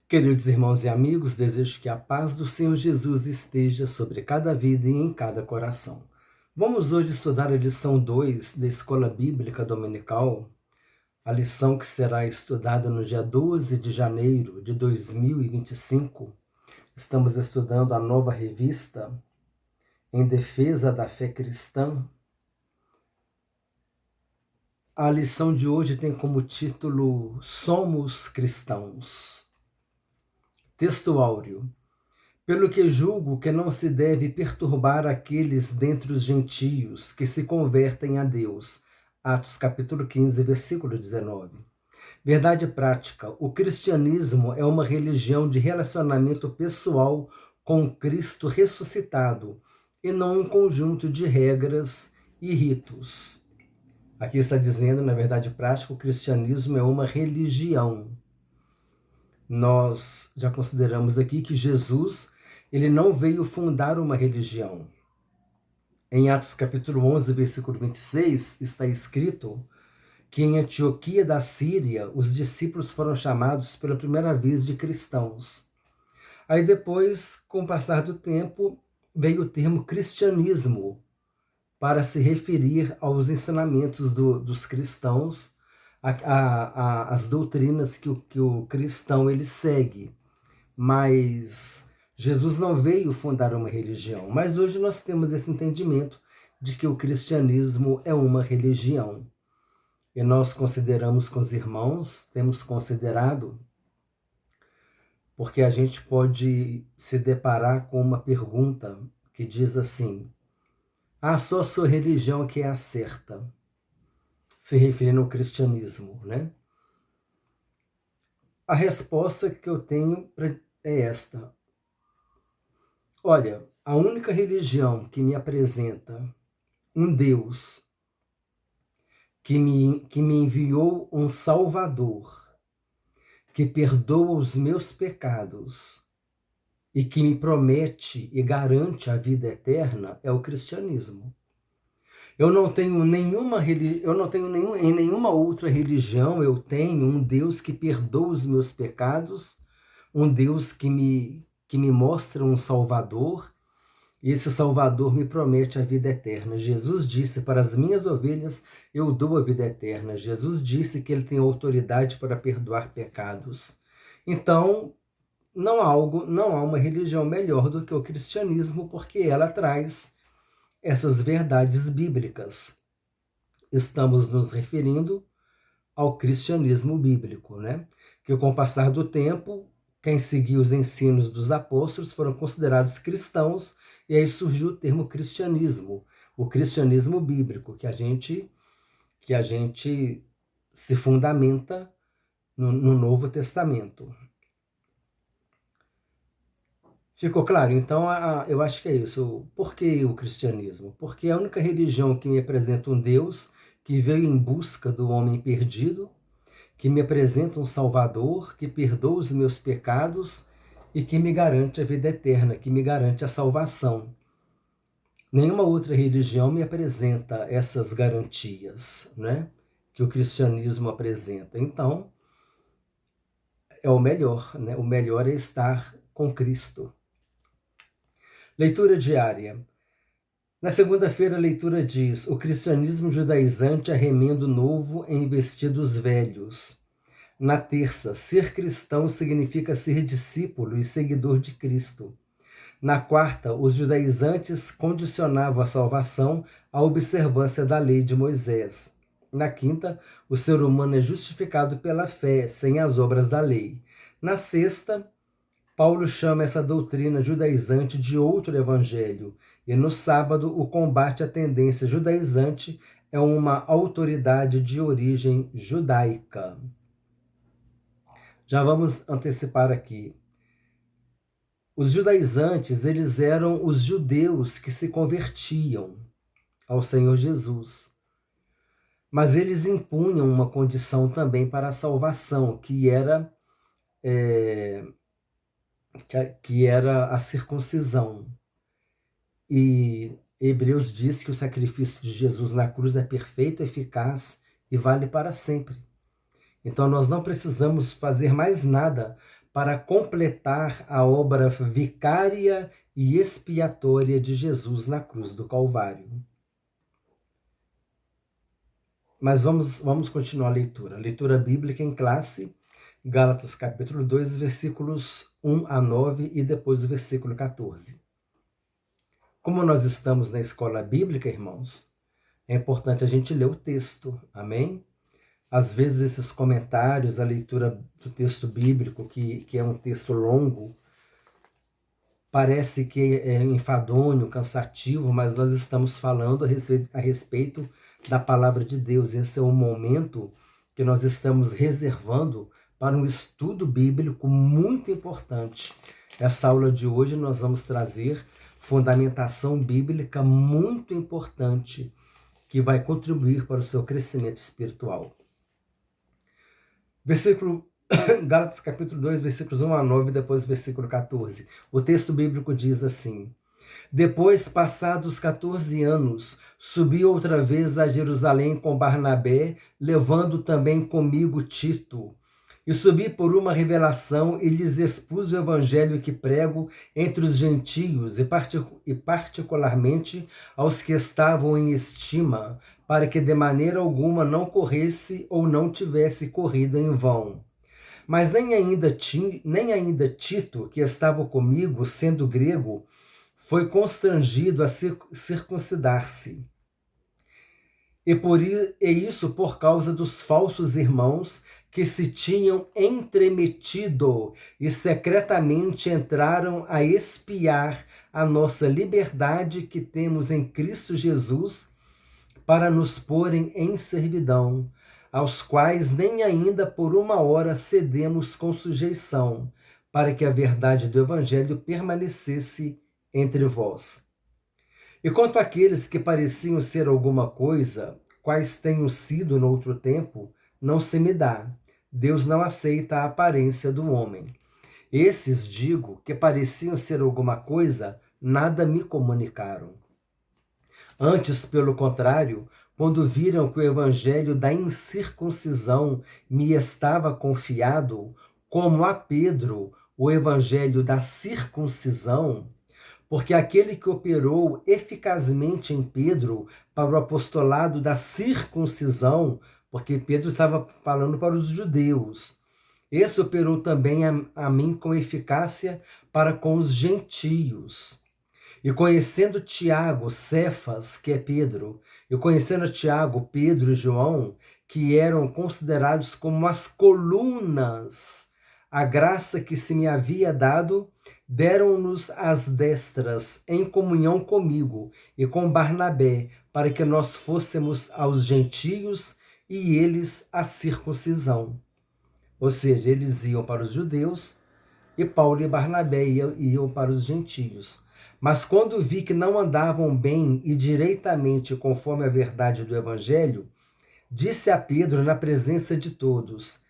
Queridos irmãos e amigos, desejo que a paz do Senhor Jesus esteja sobre cada vida e em cada coração. Vamos hoje estudar a lição 2 da Escola Bíblica Dominical, a lição que será estudada no dia 12 de janeiro de 2025. Estamos estudando a nova revista Em Defesa da Fé Cristã. A lição de hoje tem como título Somos Cristãos. Texto áureo. Pelo que julgo que não se deve perturbar aqueles dentre os gentios que se convertem a Deus. Atos capítulo 15, versículo 19. Verdade prática, o cristianismo é uma religião de relacionamento pessoal com Cristo ressuscitado e não um conjunto de regras e ritos. Aqui está dizendo, na verdade prática, o cristianismo é uma religião. Nós já consideramos aqui que Jesus, ele não veio fundar uma religião. Em Atos capítulo 11, versículo 26, está escrito que em Antioquia da Síria, os discípulos foram chamados pela primeira vez de cristãos. Aí depois, com o passar do tempo, veio o termo cristianismo para se referir aos ensinamentos dos cristãos, as doutrinas que o cristão ele segue. Mas Jesus não veio fundar uma religião. Mas hoje nós temos esse entendimento de que o cristianismo é uma religião. E nós consideramos com os irmãos, temos considerado, porque a gente pode se deparar com uma pergunta que diz assim: só a sua religião que é a certa, se referindo ao cristianismo, né? A resposta que eu tenho é esta. Olha, a única religião que me apresenta um Deus que me enviou um Salvador, que perdoa os meus pecados e que me promete e garante a vida eterna é o cristianismo. Eu não tenho em nenhuma outra religião eu tenho um Deus que perdoa os meus pecados, um Deus que me mostra um Salvador, e esse Salvador me promete a vida eterna. Jesus disse: para as minhas ovelhas eu dou a vida eterna. Jesus disse que ele tem autoridade para perdoar pecados. Então, não há uma religião melhor do que o cristianismo, porque ela traz essas verdades bíblicas. Estamos nos referindo ao cristianismo bíblico, né? Que com o passar do tempo, quem seguiu os ensinos dos apóstolos foram considerados cristãos, e aí surgiu o termo cristianismo, o cristianismo bíblico, que a gente se fundamenta no Novo Testamento. Ficou claro? Então, eu acho que é isso. Por que o cristianismo? Porque é a única religião que me apresenta um Deus que veio em busca do homem perdido, que me apresenta um Salvador, que perdoa os meus pecados e que me garante a vida eterna, que me garante a salvação. Nenhuma outra religião me apresenta essas garantias, né, que o cristianismo apresenta. Então, é o melhor, né? O melhor é estar com Cristo. Leitura diária. Na segunda-feira, a leitura diz: o cristianismo judaizante é remendo novo em vestidos velhos. Na terça, ser cristão significa ser discípulo e seguidor de Cristo. Na quarta, os judaizantes condicionavam a salvação à observância da lei de Moisés. Na quinta, o ser humano é justificado pela fé, sem as obras da lei. Na sexta, Paulo chama essa doutrina judaizante de outro evangelho, e no sábado o combate à tendência judaizante é uma autoridade de origem judaica. Já vamos antecipar aqui. Os judaizantes, eles eram os judeus que se convertiam ao Senhor Jesus. Mas eles impunham uma condição também para a salvação, que era a circuncisão. E Hebreus diz que o sacrifício de Jesus na cruz é perfeito, eficaz e vale para sempre. Então nós não precisamos fazer mais nada para completar a obra vicária e expiatória de Jesus na cruz do Calvário. Mas vamos continuar a leitura. Leitura bíblica em classe, Gálatas capítulo 2, versículos 1 a 9 e depois o versículo 14. Como nós estamos na escola bíblica, irmãos, é importante a gente ler o texto, amém? Às vezes esses comentários, a leitura do texto bíblico, que é um texto longo, parece que é enfadonho, cansativo, mas nós estamos falando a respeito da palavra de Deus. Esse é o momento que nós estamos reservando para um estudo bíblico muito importante. Essa aula de hoje nós vamos trazer fundamentação bíblica muito importante que vai contribuir para o seu crescimento espiritual. Gálatas capítulo 2, versículos 1 a 9, depois versículo 14. O texto bíblico diz assim: Depois, passados 14 anos, subi outra vez a Jerusalém com Barnabé, levando também comigo Tito. E subi por uma revelação e lhes expus o evangelho que prego entre os gentios e particularmente aos que estavam em estima, para que de maneira alguma não corresse ou não tivesse corrido em vão. Mas nem ainda Tito, que estava comigo, sendo grego, foi constrangido a circuncidar-se. E isso por causa dos falsos irmãos que se tinham entremetido e secretamente entraram a espiar a nossa liberdade que temos em Cristo Jesus para nos porem em servidão, aos quais nem ainda por uma hora cedemos com sujeição, para que a verdade do Evangelho permanecesse entre vós. E quanto àqueles que pareciam ser alguma coisa, quais tenham sido no outro tempo, não se me dá. Deus não aceita a aparência do homem. Esses, digo, que pareciam ser alguma coisa, nada me comunicaram. Antes, pelo contrário, quando viram que o evangelho da incircuncisão me estava confiado, como a Pedro o evangelho da circuncisão, porque aquele que operou eficazmente em Pedro para o apostolado da circuncisão, porque Pedro estava falando para os judeus, esse operou também a mim com eficácia para com os gentios. E conhecendo Tiago, Cefas, que é Pedro, e conhecendo Tiago, Pedro e João, que eram considerados como as colunas, a graça que se me havia dado, deram-nos as destras em comunhão comigo e com Barnabé, para que nós fôssemos aos gentios e eles a circuncisão. Ou seja, eles iam para os judeus e Paulo e Barnabé iam para os gentios. Mas quando vi que não andavam bem e direitamente conforme a verdade do evangelho, disse a Pedro na presença de todos: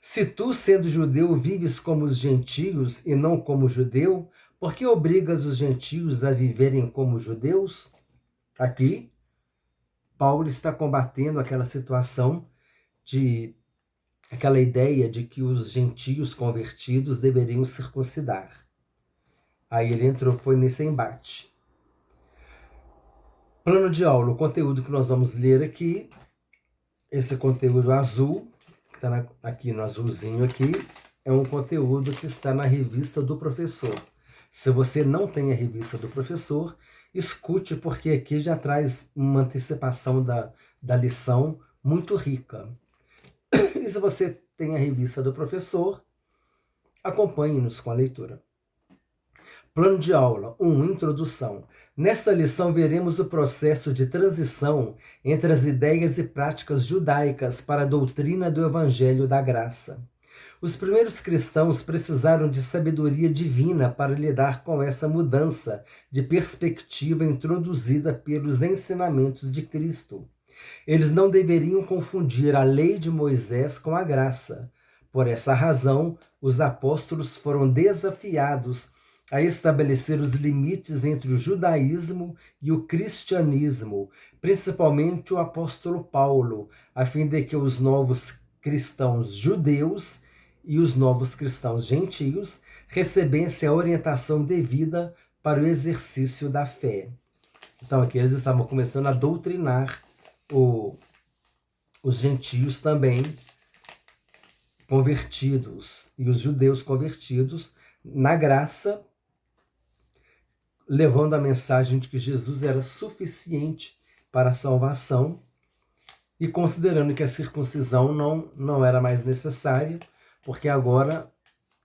Se tu, sendo judeu, vives como os gentios e não como judeu, por que obrigas os gentios a viverem como judeus? Aqui, Paulo está combatendo aquela situação aquela ideia de que os gentios convertidos deveriam circuncidar. Aí ele foi nesse embate. Plano de aula, o conteúdo que nós vamos ler aqui, esse conteúdo azul, que está aqui no azulzinho aqui, é um conteúdo que está na revista do professor. Se você não tem a revista do professor, escute, porque aqui já traz uma antecipação da lição muito rica. E se você tem a revista do professor, acompanhe-nos com a leitura. Plano de aula 1. Introdução. Nesta lição veremos o processo de transição entre as ideias e práticas judaicas para a doutrina do Evangelho da Graça. Os primeiros cristãos precisaram de sabedoria divina para lidar com essa mudança de perspectiva introduzida pelos ensinamentos de Cristo. Eles não deveriam confundir a lei de Moisés com a graça. Por essa razão, os apóstolos foram desafiados a estabelecer os limites entre o judaísmo e o cristianismo, principalmente o apóstolo Paulo, a fim de que os novos cristãos judeus e os novos cristãos gentios recebessem a orientação devida para o exercício da fé. Então aqui eles estavam começando a doutrinar os gentios também convertidos e os judeus convertidos na graça, levando a mensagem de que Jesus era suficiente para a salvação e considerando que a circuncisão não era mais necessária, porque agora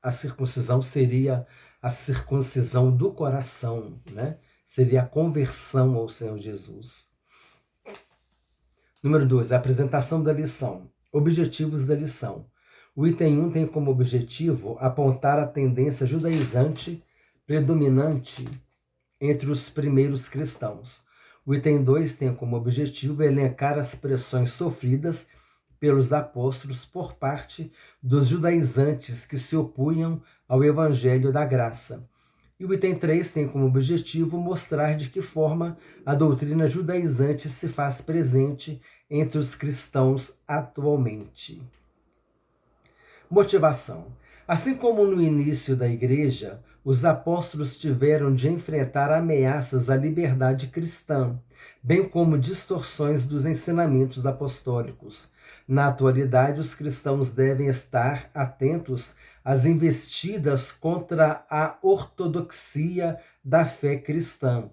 a circuncisão seria a circuncisão do coração, né? Seria a conversão ao Senhor Jesus. Número 2, a apresentação da lição. Objetivos da lição. O item 1 tem como objetivo apontar a tendência judaizante predominante entre os primeiros cristãos. O item 2 tem como objetivo elencar as pressões sofridas pelos apóstolos por parte dos judaizantes que se opunham ao evangelho da graça. E o item 3 tem como objetivo mostrar de que forma a doutrina judaizante se faz presente entre os cristãos atualmente. Motivação. Assim como no início da igreja, os apóstolos tiveram de enfrentar ameaças à liberdade cristã, bem como distorções dos ensinamentos apostólicos. Na atualidade, os cristãos devem estar atentos às investidas contra a ortodoxia da fé cristã.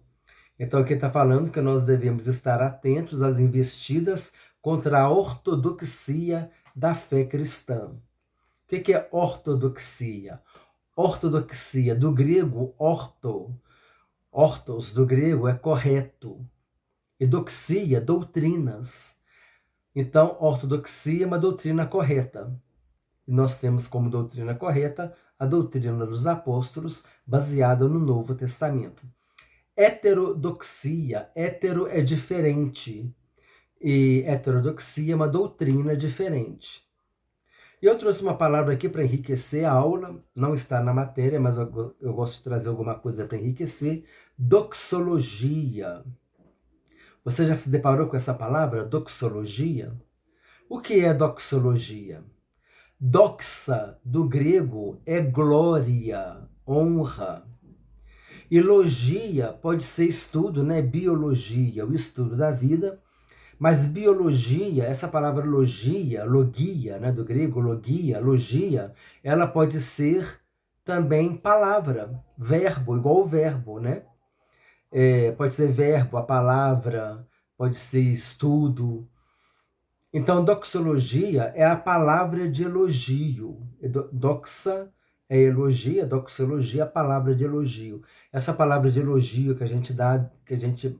Então aqui está falando que nós devemos estar atentos às investidas contra a ortodoxia da fé cristã. O que é ortodoxia? Ortodoxia, do grego ortos do grego é correto, e doxia, doutrinas. Então, ortodoxia é uma doutrina correta. E nós temos como doutrina correta a doutrina dos apóstolos, baseada no Novo Testamento. Heterodoxia, hetero é diferente, e heterodoxia é uma doutrina diferente. E eu trouxe uma palavra aqui para enriquecer a aula, não está na matéria, mas eu gosto de trazer alguma coisa para enriquecer. Doxologia. Você já se deparou com essa palavra, doxologia? O que é doxologia? Doxa, do grego, é glória, honra. E logia pode ser estudo, né? Biologia, o estudo da vida. Mas biologia, essa palavra logia, né, do grego logia, ela pode ser também palavra, verbo, igual o verbo, né? Pode ser verbo, a palavra, pode ser estudo. Então, doxologia é a palavra de elogio. Doxa é elogia, doxologia é a palavra de elogio. Essa palavra de elogio que a gente dá, que a gente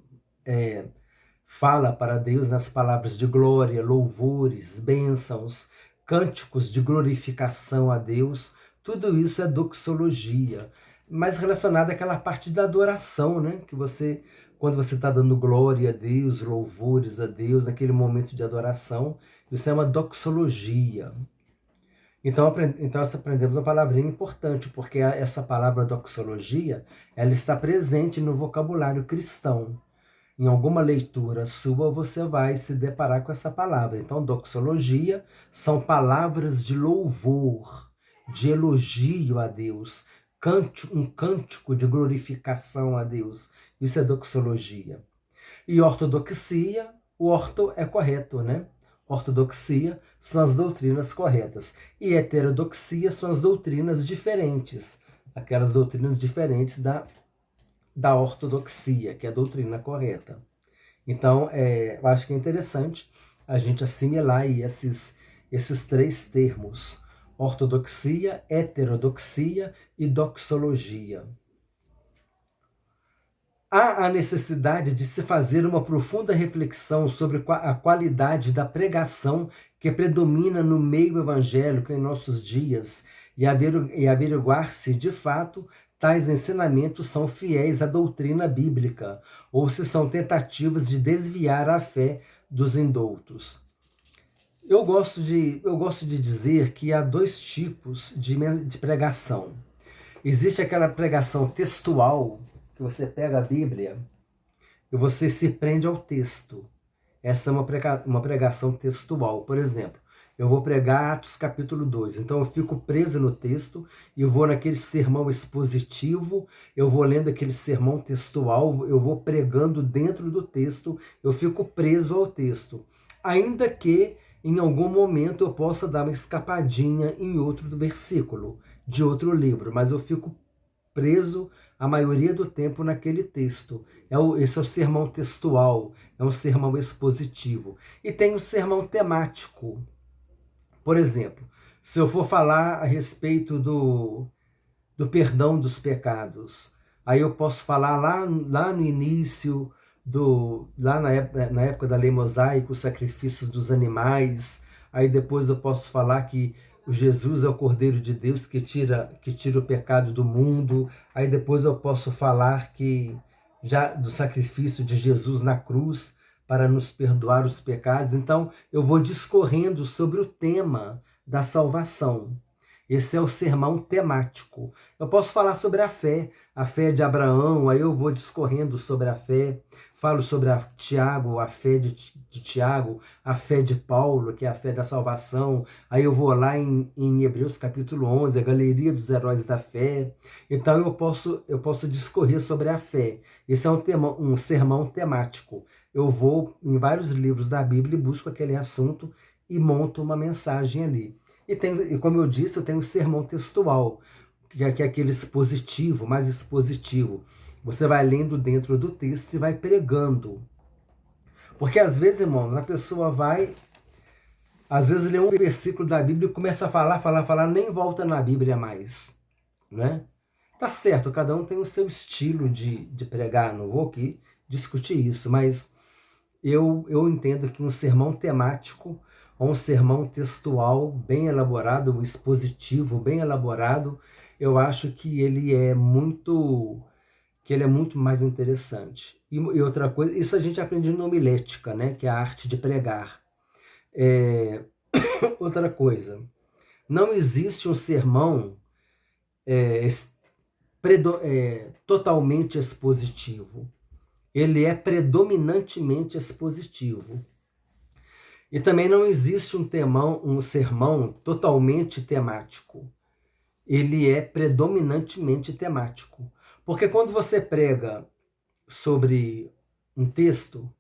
fala para Deus nas palavras de glória, louvores, bênçãos, cânticos de glorificação a Deus, tudo isso é doxologia, mas relacionado àquela parte da adoração, né? Que você, quando você está dando glória a Deus, louvores a Deus, naquele momento de adoração, isso é uma doxologia. Então nós aprendemos uma palavrinha importante, porque essa palavra doxologia, ela está presente no vocabulário cristão. Em alguma leitura sua, você vai se deparar com essa palavra. Então, doxologia são palavras de louvor, de elogio a Deus, um cântico de glorificação a Deus. Isso é doxologia. E ortodoxia, o orto é correto, né? Ortodoxia são as doutrinas corretas. E heterodoxia são as doutrinas diferentes, aquelas doutrinas diferentes da ortodoxia, que é a doutrina correta. Então, eu acho que é interessante a gente assimilar aí esses três termos: ortodoxia, heterodoxia e doxologia. Há a necessidade de se fazer uma profunda reflexão sobre a qualidade da pregação que predomina no meio evangélico em nossos dias e averiguar se, de fato, tais ensinamentos são fiéis à doutrina bíblica, ou se são tentativas de desviar a fé dos indoutos. Eu gosto de dizer que há dois tipos de pregação. Existe aquela pregação textual, que você pega a Bíblia e você se prende ao texto. Essa é uma pregação textual. Por exemplo, eu vou pregar Atos capítulo 2. Então eu fico preso no texto e vou naquele sermão expositivo, eu vou lendo aquele sermão textual, eu vou pregando dentro do texto, eu fico preso ao texto. Ainda que em algum momento eu possa dar uma escapadinha em outro versículo, de outro livro, mas eu fico preso a maioria do tempo naquele texto. Esse é o sermão textual, é um sermão expositivo. E tem o sermão temático. Por exemplo, se eu for falar a respeito do perdão dos pecados, aí eu posso falar lá no início, lá na época da lei mosaica, os sacrifícios dos animais, aí depois eu posso falar que o Jesus é o Cordeiro de Deus que tira o pecado do mundo, aí depois eu posso falar que já do sacrifício de Jesus na cruz para nos perdoar os pecados. Então eu vou discorrendo sobre o tema da salvação. Esse é o sermão temático. Eu posso falar sobre a fé de Abraão, aí eu vou discorrendo sobre a fé, falo sobre Tiago, a fé de Tiago, a fé de Paulo, que é a fé da salvação, aí eu vou lá em Hebreus capítulo 11, a galeria dos heróis da fé. Então eu posso discorrer sobre a fé. Esse é um sermão temático. Eu vou em vários livros da Bíblia e busco aquele assunto e monto uma mensagem ali. E como eu disse, eu tenho o sermão textual, que é aquele expositivo, mais expositivo. Você vai lendo dentro do texto e vai pregando. Porque às vezes, irmãos, a pessoa às vezes lê um versículo da Bíblia e começa a falar, nem volta na Bíblia mais, né? Tá certo, cada um tem o seu estilo de pregar, não vou aqui discutir isso, mas eu entendo que um sermão temático ou um sermão textual bem elaborado, um expositivo bem elaborado, eu acho que ele é muito mais interessante. E outra coisa, isso a gente aprende na homilética, né, que é a arte de pregar. Outra coisa, não existe um sermão totalmente expositivo. Ele é predominantemente expositivo. E também não existe um sermão totalmente temático. Ele é predominantemente temático. Porque quando você prega sobre um texto,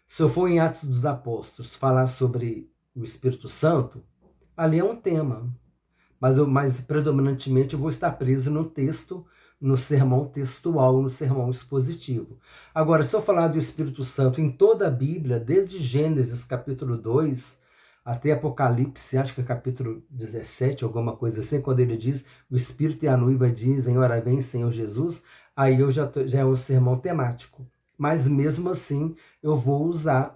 se eu for em Atos dos Apóstolos falar sobre o Espírito Santo, ali é um tema. Mas predominantemente eu vou estar preso no texto, no sermão textual, no sermão expositivo. Agora, se eu falar do Espírito Santo em toda a Bíblia, desde Gênesis capítulo 2 até Apocalipse, acho que é capítulo 17, alguma coisa assim, quando ele diz, o Espírito e a noiva dizem, ora vem Senhor Jesus, aí eu já é um sermão temático. Mas mesmo assim, eu vou usar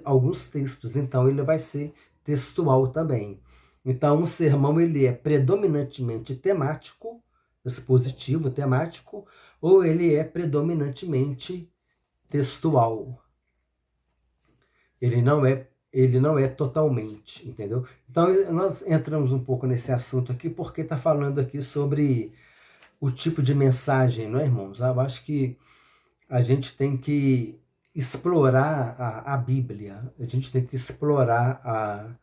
alguns textos, então ele vai ser textual também. Então, um sermão ele é predominantemente temático, expositivo, temático, ou ele é predominantemente textual. Ele não é totalmente, entendeu? Então, nós entramos um pouco nesse assunto aqui, porque está falando aqui sobre o tipo de mensagem, não é, irmãos? Eu acho que a gente tem que explorar a Bíblia, a gente tem que explorar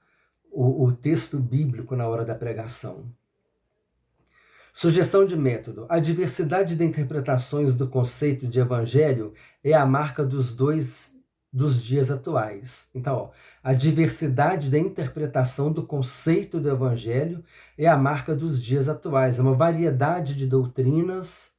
o texto bíblico na hora da pregação. Sugestão de método. A diversidade de interpretações do conceito de evangelho é a marca dos dias atuais. Então, a diversidade da interpretação do conceito do evangelho é a marca dos dias atuais. É uma variedade de doutrinas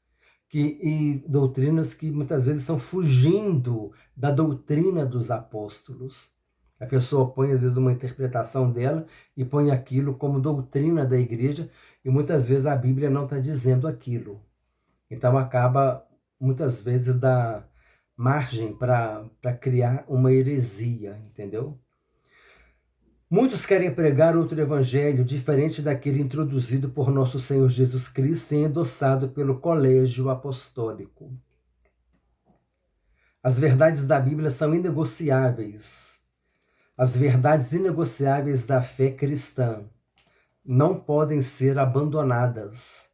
que muitas vezes estão fugindo da doutrina dos apóstolos. A pessoa põe, às vezes, uma interpretação dela e põe aquilo como doutrina da igreja, e muitas vezes a Bíblia não está dizendo aquilo. Então acaba, muitas vezes, dá margem para criar uma heresia, entendeu? Muitos querem pregar outro evangelho diferente daquele introduzido por nosso Senhor Jesus Cristo e endossado pelo colégio apostólico. As verdades da Bíblia são inegociáveis. As verdades inegociáveis da fé cristã não podem ser abandonadas,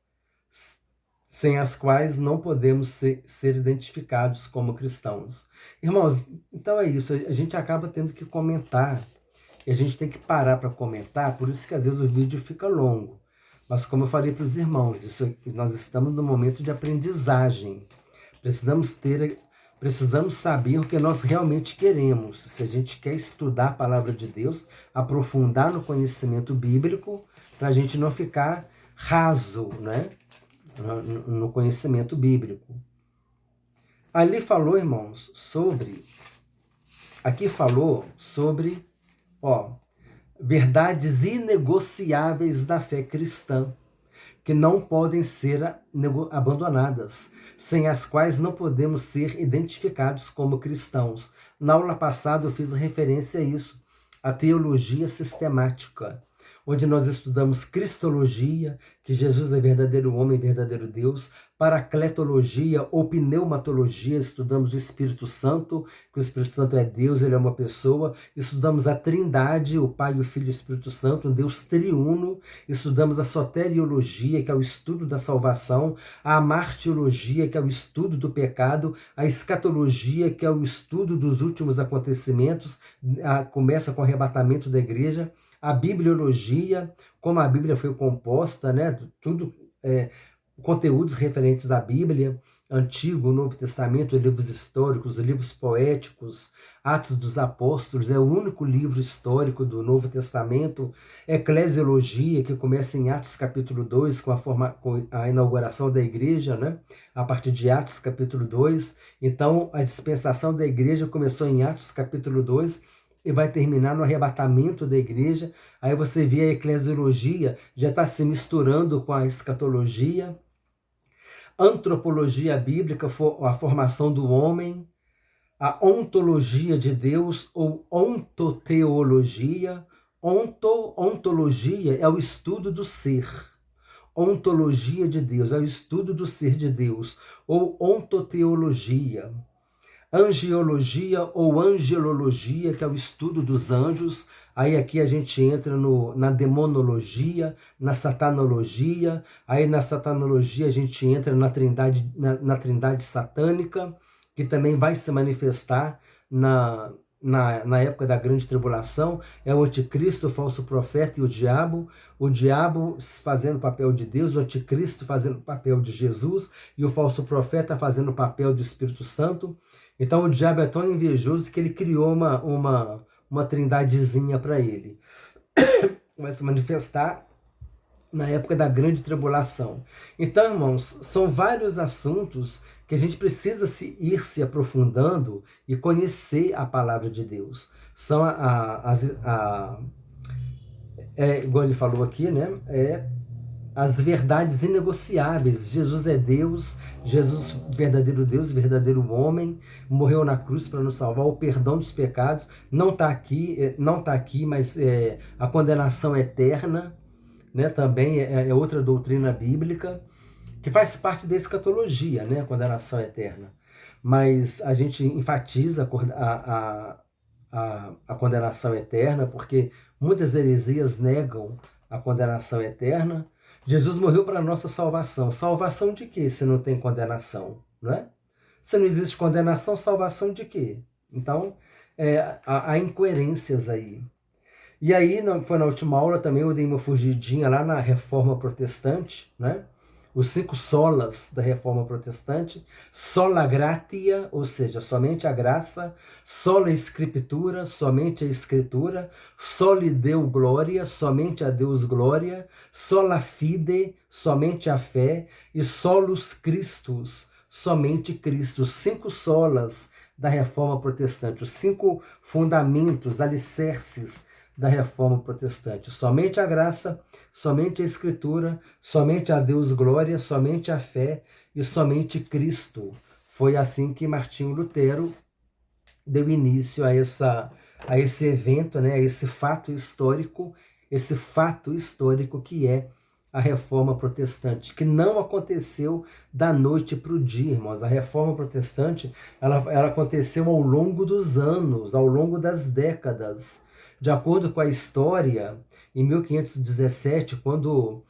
sem as quais não podemos ser identificados como cristãos. Irmãos, então é isso, a gente acaba tendo que comentar e a gente tem que parar para comentar, por isso que às vezes o vídeo fica longo. Mas como eu falei para os irmãos, nós estamos no momento de aprendizagem. Precisamos saber o que nós realmente queremos. Se a gente quer estudar a palavra de Deus, aprofundar no conhecimento bíblico, para a gente não ficar raso, né? No conhecimento bíblico. Ali falou, irmãos, aqui falou sobre, verdades inegociáveis da fé cristã, que não podem ser abandonadas, sem as quais não podemos ser identificados como cristãos. Na aula passada eu fiz referência a isso, a teologia sistemática, onde nós estudamos cristologia, que Jesus é verdadeiro homem, verdadeiro Deus, paracletologia ou pneumatologia, estudamos o Espírito Santo, que o Espírito Santo é Deus, ele é uma pessoa, estudamos a Trindade, o Pai, o Filho e o Espírito Santo, um Deus triuno, estudamos a soteriologia, que é o estudo da salvação, a martiologia, que é o estudo do pecado, a escatologia, que é o estudo dos últimos acontecimentos, começa com o arrebatamento da igreja, a bibliologia, como a Bíblia foi composta, né? Tudo conteúdos referentes à Bíblia, Antigo, Novo Testamento, livros históricos, livros poéticos, Atos dos Apóstolos, é o único livro histórico do Novo Testamento, eclesiologia, que começa em Atos capítulo 2, com a inauguração da igreja, né? A partir de Atos capítulo 2. Então, a dispensação da igreja começou em Atos capítulo 2, e vai terminar no arrebatamento da igreja. Aí você vê a eclesiologia, já está se misturando com a escatologia. Antropologia bíblica, a formação do homem. A ontologia de Deus, ou ontoteologia. Ontologia é o estudo do ser. Ontologia de Deus é o estudo do ser de Deus, ou ontoteologia. Angiologia ou angelologia, que é o estudo dos anjos. Aí aqui a gente entra na demonologia, na satanologia. Aí na satanologia a gente entra na trindade satânica, que também vai se manifestar na época da grande tribulação. É o anticristo, o falso profeta e o diabo fazendo o papel de Deus, o anticristo fazendo o papel de Jesus e o falso profeta fazendo o papel do Espírito Santo. Então o diabo é tão invejoso que ele criou uma trindadezinha para ele. Vai se manifestar na época da grande tribulação. Então, irmãos, são vários assuntos que a gente precisa ir se aprofundando e conhecer a palavra de Deus. São igual ele falou aqui, né? As verdades inegociáveis. Jesus é Deus, Jesus verdadeiro Deus, verdadeiro homem, morreu na cruz para nos salvar, o perdão dos pecados, não está aqui, mas a condenação eterna, né? Também é outra doutrina bíblica, que faz parte da escatologia, né? A condenação eterna. Mas a gente enfatiza a condenação eterna, porque muitas heresias negam a condenação eterna. Jesus morreu para a nossa salvação. Salvação de quê, se não tem condenação? Não é? Se não existe condenação, salvação de quê? Então, há incoerências aí. E aí, foi na última aula também, eu dei uma fugidinha lá na Reforma Protestante, né? Os 5 solas da Reforma Protestante: sola gratia, ou seja, somente a graça; sola Scriptura, somente a Escritura; soli Deo gloria, somente a Deus glória; sola fide, somente a fé; e solus Christus, somente Cristo. 5 solas da Reforma Protestante, os 5 fundamentos, alicerces da Reforma Protestante: somente a graça, somente a Escritura, somente a Deus glória, somente a fé e somente Cristo. Foi assim que Martinho Lutero deu início a esse evento, né, a esse fato histórico que é a Reforma Protestante, que não aconteceu da noite para o dia, irmãos. A Reforma Protestante ela aconteceu ao longo dos anos, ao longo das décadas. De acordo com a história, em 1517, quando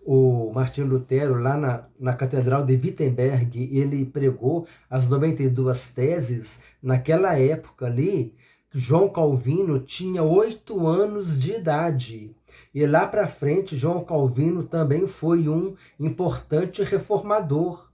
o Martinho Lutero, lá na Catedral de Wittenberg, ele pregou as 92 teses, naquela época ali, João Calvino tinha 8 anos de idade. E lá para frente, João Calvino também foi um importante reformador.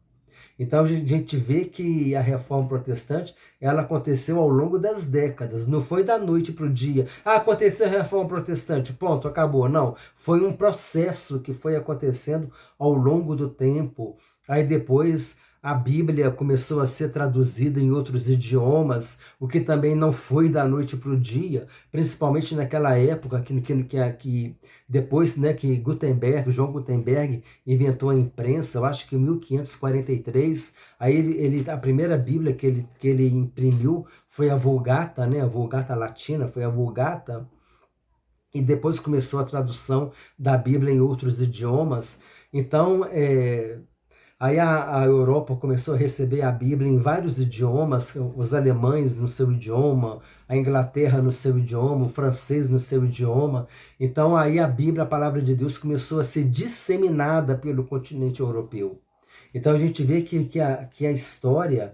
Então a gente vê que a reforma protestante ela aconteceu ao longo das décadas, não foi da noite para o dia. Ah, aconteceu a reforma protestante, ponto, acabou. Não, foi um processo que foi acontecendo ao longo do tempo. Aí depois a Bíblia começou a ser traduzida em outros idiomas, o que também não foi da noite para o dia, principalmente naquela época que depois, né, que João Gutenberg inventou a imprensa, eu acho que em 1543, aí a primeira Bíblia que ele imprimiu foi a Vulgata, né, a Vulgata Latina, foi a Vulgata, e depois começou a tradução da Bíblia em outros idiomas. Então, aí a Europa começou a receber a Bíblia em vários idiomas, os alemães no seu idioma, a Inglaterra no seu idioma, o francês no seu idioma. Então aí a Bíblia, a palavra de Deus, começou a ser disseminada pelo continente europeu. Então a gente vê que a história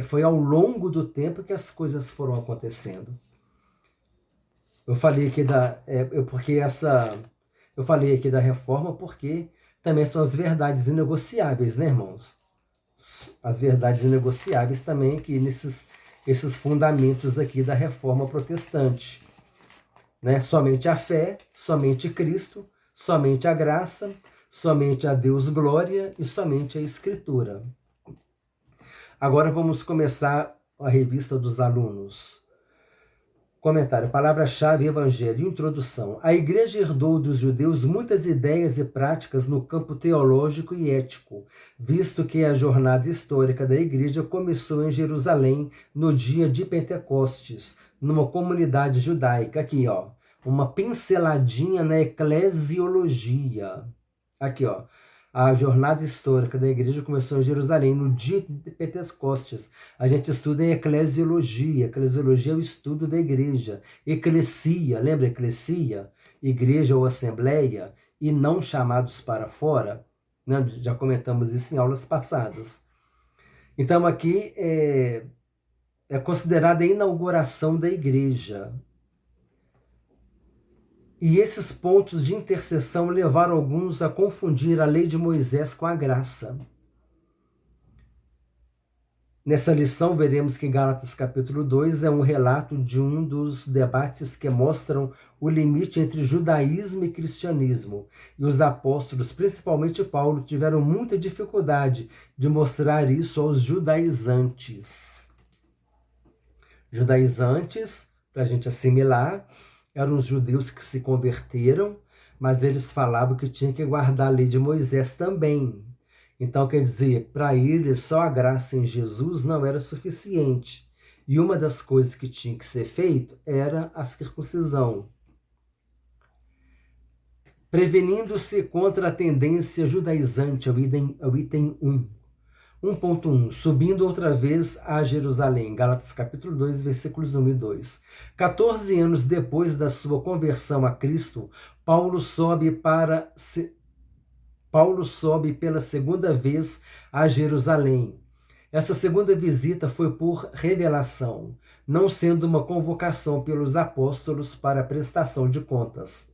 foi ao longo do tempo que as coisas foram acontecendo. Eu falei aqui eu falei aqui da reforma porque também são as verdades inegociáveis, né, irmãos? As verdades inegociáveis também aqui esses fundamentos aqui da reforma protestante, né? Somente a fé, somente Cristo, somente a graça, somente a Deus glória e somente a Escritura. Agora vamos começar a revista dos alunos. Comentário, palavra-chave, evangelho, introdução. A igreja herdou dos judeus muitas ideias e práticas no campo teológico e ético, visto que a jornada histórica da igreja começou em Jerusalém no dia de Pentecostes, numa comunidade judaica. Aqui, ó, uma pinceladinha na eclesiologia. Aqui, ó. A jornada histórica da igreja começou em Jerusalém, no dia de Pentecostes. A gente estuda em eclesiologia. Eclesiologia é o estudo da igreja. Eclesia, lembra eclesia? Igreja ou assembleia, e não chamados para fora. Né? Já comentamos isso em aulas passadas. Então aqui é considerada a inauguração da igreja. E esses pontos de interseção levaram alguns a confundir a lei de Moisés com a graça. Nessa lição, veremos que Gálatas capítulo 2 é um relato de um dos debates que mostram o limite entre judaísmo e cristianismo. E os apóstolos, principalmente Paulo, tiveram muita dificuldade de mostrar isso aos judaizantes. Judaizantes, para a gente assimilar, eram os judeus que se converteram, mas eles falavam que tinha que guardar a lei de Moisés também. Então, quer dizer, para eles só a graça em Jesus não era suficiente. E uma das coisas que tinha que ser feito era a circuncisão. Prevenindo-se contra a tendência judaizante, ao item 1. 1.1. Subindo outra vez a Jerusalém. Gálatas capítulo 2, versículos 1 e 2. 14 anos depois da sua conversão a Cristo, Paulo sobe pela segunda vez a Jerusalém. Essa segunda visita foi por revelação, não sendo uma convocação pelos apóstolos para prestação de contas.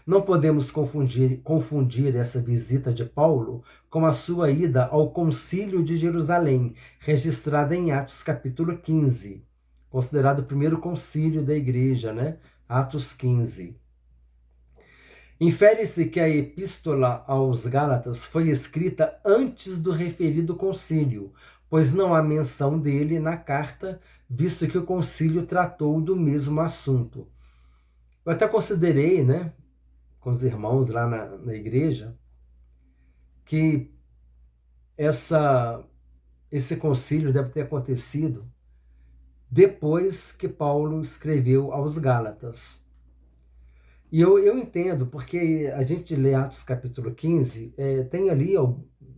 Não podemos confundir essa visita de Paulo com a sua ida ao Concílio de Jerusalém, registrada em Atos capítulo 15, considerado o primeiro concílio da igreja, né? Atos 15. Infere-se que a epístola aos Gálatas foi escrita antes do referido concílio, pois não há menção dele na carta, visto que o concílio tratou do mesmo assunto. Eu até considerei, né, com os irmãos lá na igreja, que esse concílio deve ter acontecido depois que Paulo escreveu aos Gálatas. E eu entendo, porque a gente lê Atos capítulo 15, tem ali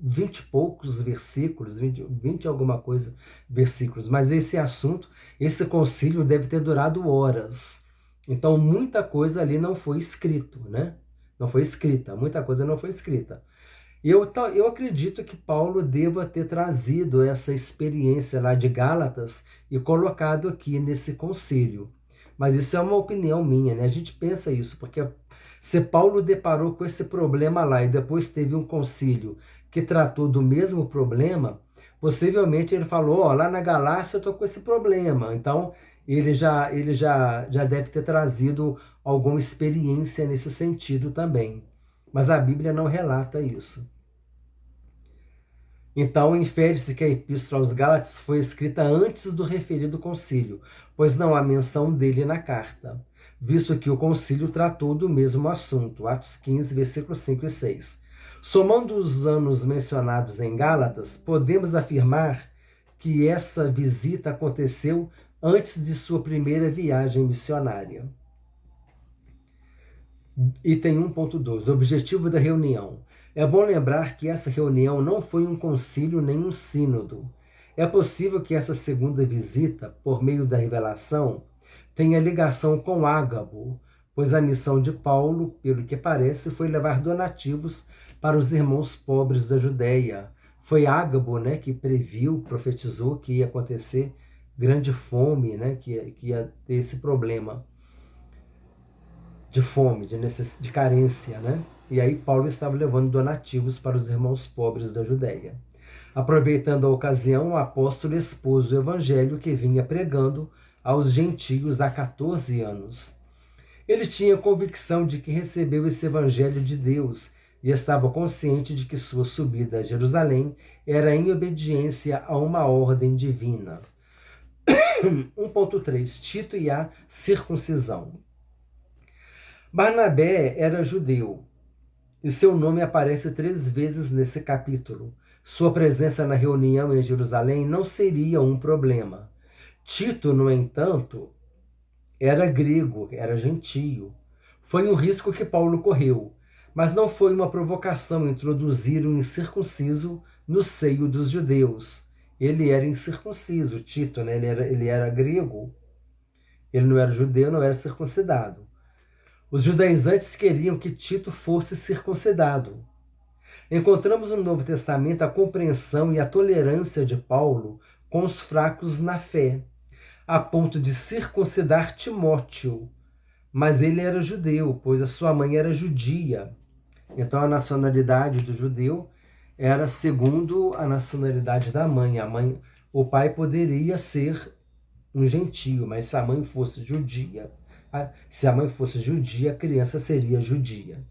20 e poucos versículos, 20 alguma coisa versículos, mas esse assunto, esse concílio deve ter durado horas. Então, muita coisa ali não foi escrito, né? Não foi escrita, muita coisa não foi escrita. Eu acredito que Paulo deva ter trazido essa experiência lá de Gálatas e colocado aqui nesse concílio. Mas isso é uma opinião minha, né? A gente pensa isso, porque se Paulo deparou com esse problema lá e depois teve um concílio que tratou do mesmo problema, possivelmente ele falou, ó, lá na Galácia eu tô com esse problema. Então, ele já deve ter trazido alguma experiência nesse sentido também. Mas a Bíblia não relata isso. Então, infere-se que a Epístola aos Gálatas foi escrita antes do referido concílio, pois não há menção dele na carta, visto que o concílio tratou do mesmo assunto, Atos 15, versículos 5 e 6. Somando os anos mencionados em Gálatas, podemos afirmar que essa visita aconteceu antes de sua primeira viagem missionária. Item 1.2. Objetivo da reunião. É bom lembrar que essa reunião não foi um concílio nem um sínodo. É possível que essa segunda visita, por meio da revelação, tenha ligação com Ágabo, pois a missão de Paulo, pelo que parece, foi levar donativos para os irmãos pobres da Judéia. Foi Ágabo, né, que previu, profetizou que ia acontecer grande fome, né, que ia ter esse problema de fome, de carência, né? E aí Paulo estava levando donativos para os irmãos pobres da Judéia. Aproveitando a ocasião, o apóstolo expôs o evangelho que vinha pregando aos gentios há 14 anos. Ele tinha convicção de que recebeu esse evangelho de Deus e estava consciente de que sua subida a Jerusalém era em obediência a uma ordem divina. 1.3. Tito e a circuncisão. Barnabé era judeu, e seu nome aparece 3 vezes nesse capítulo. Sua presença na reunião em Jerusalém não seria um problema. Tito, no entanto, era grego, era gentio. Foi um risco que Paulo correu, mas não foi uma provocação introduzir um incircunciso no seio dos judeus. Ele era incircunciso, Tito, né? Ele era grego, ele não era judeu, não era circuncidado. Os judaizantes queriam que Tito fosse circuncidado. Encontramos no Novo Testamento a compreensão e a tolerância de Paulo com os fracos na fé, a ponto de circuncidar Timóteo. Mas ele era judeu, pois a sua mãe era judia. Então a nacionalidade do judeu era segundo a nacionalidade da mãe. O pai poderia ser um gentio, mas se a mãe fosse judia, a criança seria judia.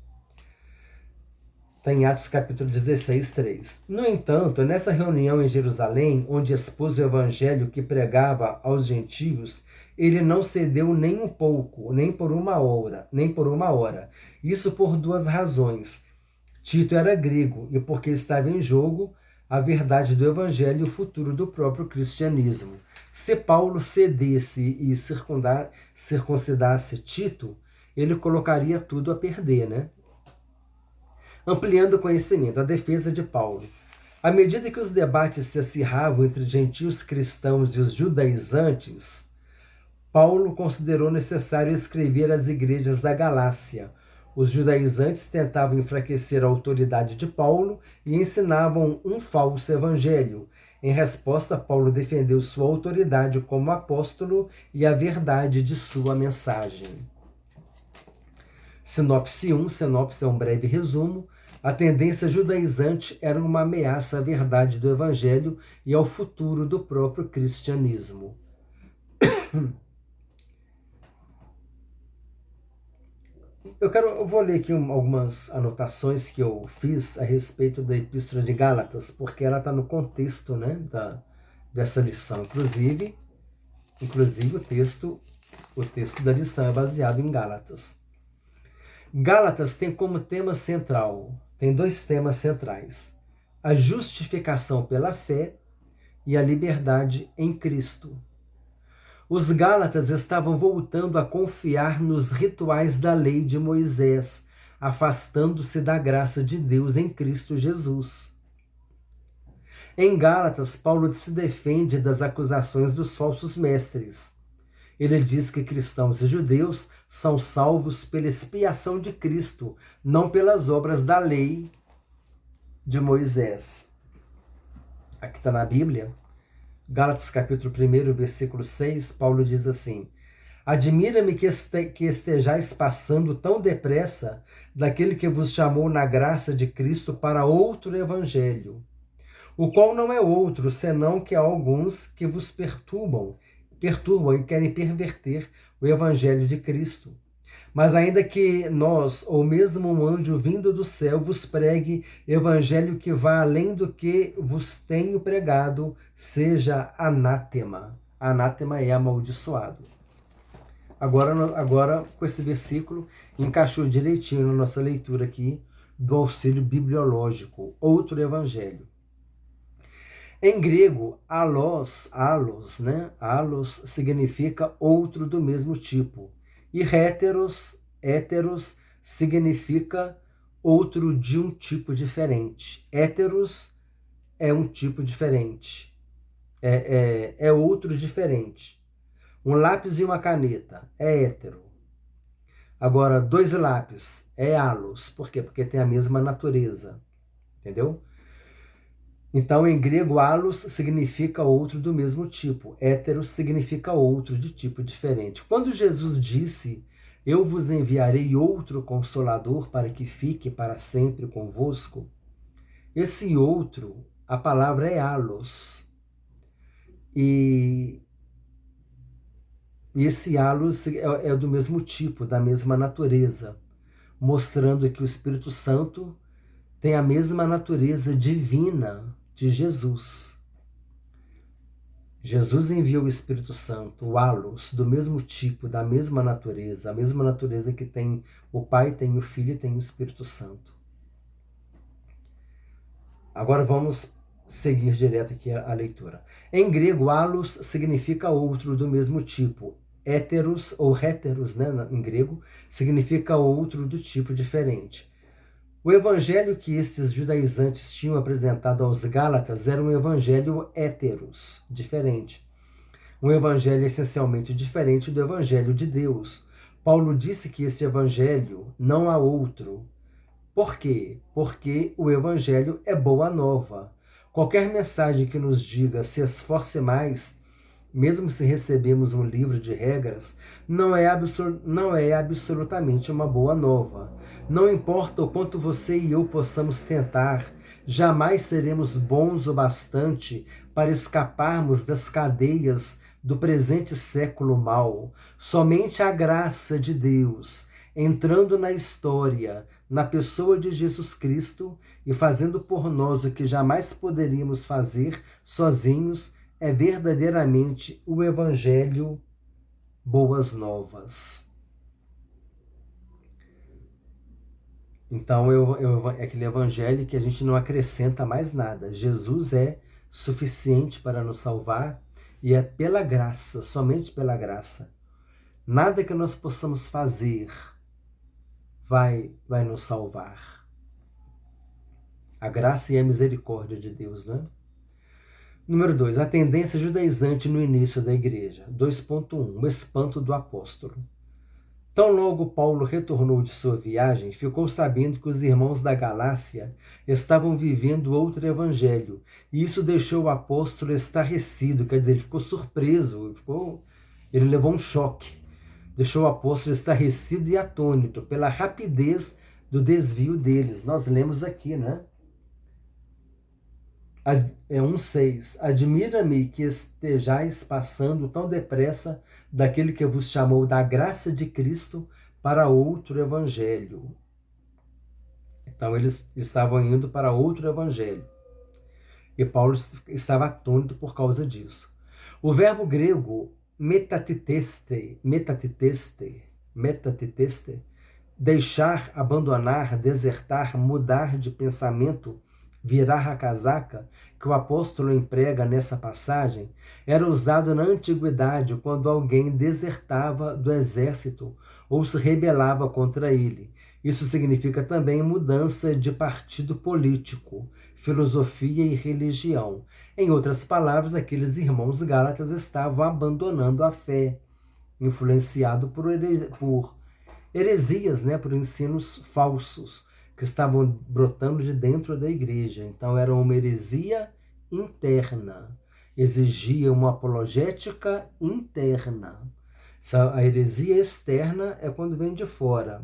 Está em Atos capítulo 16, 3. No entanto, nessa reunião em Jerusalém, onde expôs o evangelho que pregava aos gentios, ele não cedeu nem um pouco, nem por uma hora. Isso por 2 razões. Tito era grego e porque estava em jogo a verdade do evangelho e o futuro do próprio cristianismo. Se Paulo cedesse e circuncidasse Tito, ele colocaria tudo a perder, né? Ampliando o conhecimento, a defesa de Paulo. À medida que os debates se acirravam entre gentios cristãos e os judaizantes, Paulo considerou necessário escrever às igrejas da Galácia. Os judaizantes tentavam enfraquecer a autoridade de Paulo e ensinavam um falso evangelho. Em resposta, Paulo defendeu sua autoridade como apóstolo e a verdade de sua mensagem. Sinopse 1, sinopse é um breve resumo. A tendência judaizante era uma ameaça à verdade do evangelho e ao futuro do próprio cristianismo. Eu vou ler aqui algumas anotações que eu fiz a respeito da Epístola de Gálatas, porque ela está no contexto, né, dessa lição. Inclusive o texto da lição é baseado em Gálatas. Gálatas tem como tema central, tem 2 temas centrais: a justificação pela fé e a liberdade em Cristo. Os Gálatas estavam voltando a confiar nos rituais da lei de Moisés, afastando-se da graça de Deus em Cristo Jesus. Em Gálatas, Paulo se defende das acusações dos falsos mestres. Ele diz que cristãos e judeus são salvos pela expiação de Cristo, não pelas obras da lei de Moisés. Aqui está na Bíblia. Gálatas capítulo 1, versículo 6, Paulo diz assim: Admira-me que estejais passando tão depressa daquele que vos chamou na graça de Cristo para outro evangelho, o qual não é outro, senão que há alguns que vos perturbam e querem perverter o evangelho de Cristo. Mas ainda que nós, ou mesmo um anjo vindo do céu, vos pregue evangelho que vá além do que vos tenho pregado, seja anátema. Anátema é amaldiçoado. Agora, com esse versículo, encaixou direitinho na nossa leitura aqui do auxílio bibliológico, outro evangelho. Em grego, alos, né? Alos significa outro do mesmo tipo. E héteros significa outro de um tipo diferente. Héteros é um tipo diferente. É outro diferente. Um lápis e uma caneta é hétero. Agora, 2 lápis é halos. Por quê? Porque tem a mesma natureza. Entendeu? Então, em grego, halos significa outro do mesmo tipo. Hétero significa outro de tipo diferente. Quando Jesus disse, eu vos enviarei outro Consolador para que fique para sempre convosco, esse outro, a palavra é halos. E esse halos é do mesmo tipo, da mesma natureza, mostrando que o Espírito Santo tem a mesma natureza divina de Jesus. Jesus enviou o Espírito Santo, o halos, do mesmo tipo, da mesma natureza, a mesma natureza que tem o Pai, tem o Filho e tem o Espírito Santo. Agora vamos seguir direto aqui a leitura. Em grego, halos significa outro do mesmo tipo. Héteros ou héteros, né, em grego, significa outro do tipo diferente. O evangelho que estes judaizantes tinham apresentado aos Gálatas era um evangelho héteros, diferente. Um evangelho essencialmente diferente do evangelho de Deus. Paulo disse que esse evangelho não há outro. Por quê? Porque o evangelho é boa nova. Qualquer mensagem que nos diga se esforce mais, mesmo se recebemos um livro de regras, não é absolutamente uma boa nova. Não importa o quanto você e eu possamos tentar, jamais seremos bons o bastante para escaparmos das cadeias do presente século mau. Somente a graça de Deus, entrando na história, na pessoa de Jesus Cristo e fazendo por nós o que jamais poderíamos fazer sozinhos, é verdadeiramente o Evangelho Boas Novas. Então, é aquele Evangelho que a gente não acrescenta mais nada. Jesus é suficiente para nos salvar e é pela graça, somente pela graça. Nada que nós possamos fazer vai nos salvar. A graça e a misericórdia de Deus, não é? Número 2, a tendência judaizante no início da igreja. 2.1, o espanto do apóstolo. Tão logo Paulo retornou de sua viagem, ficou sabendo que os irmãos da Galácia estavam vivendo outro evangelho, e isso deixou o apóstolo estarrecido, quer dizer, ele ficou surpreso, ele levou um choque. Deixou o apóstolo estarrecido e atônito pela rapidez do desvio deles. Nós lemos aqui, né? 1,6. Admira-me que estejais passando tão depressa daquele que vos chamou da graça de Cristo para outro evangelho. Então eles estavam indo para outro evangelho. E Paulo estava atônito por causa disso. O verbo grego metatiteste, deixar, abandonar, desertar, mudar de pensamento, virar a casaca, que o apóstolo emprega nessa passagem, era usado na antiguidade quando alguém desertava do exército ou se rebelava contra ele. Isso significa também mudança de partido político, filosofia e religião. Em outras palavras, aqueles irmãos gálatas estavam abandonando a fé, influenciado por heresias, né, por ensinos falsos, que estavam brotando de dentro da igreja. Então era uma heresia interna, exigia uma apologética interna. A heresia externa é quando vem de fora.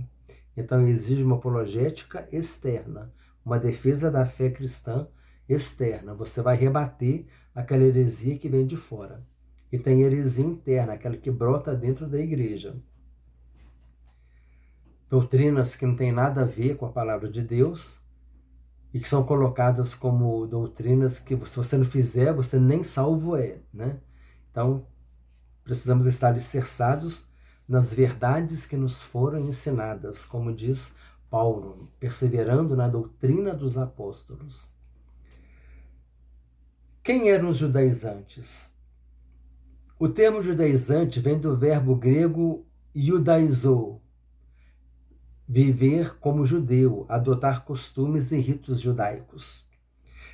Então exige uma apologética externa, uma defesa da fé cristã externa. Você vai rebater aquela heresia que vem de fora. E tem heresia interna, aquela que brota dentro da igreja. Doutrinas que não têm nada a ver com a palavra de Deus e que são colocadas como doutrinas que, se você não fizer, você nem salvo é, né? Então, precisamos estar alicerçados nas verdades que nos foram ensinadas, como diz Paulo, perseverando na doutrina dos apóstolos. Quem eram os judaizantes? O termo judaizante vem do verbo grego judaizo, viver como judeu, adotar costumes e ritos judaicos.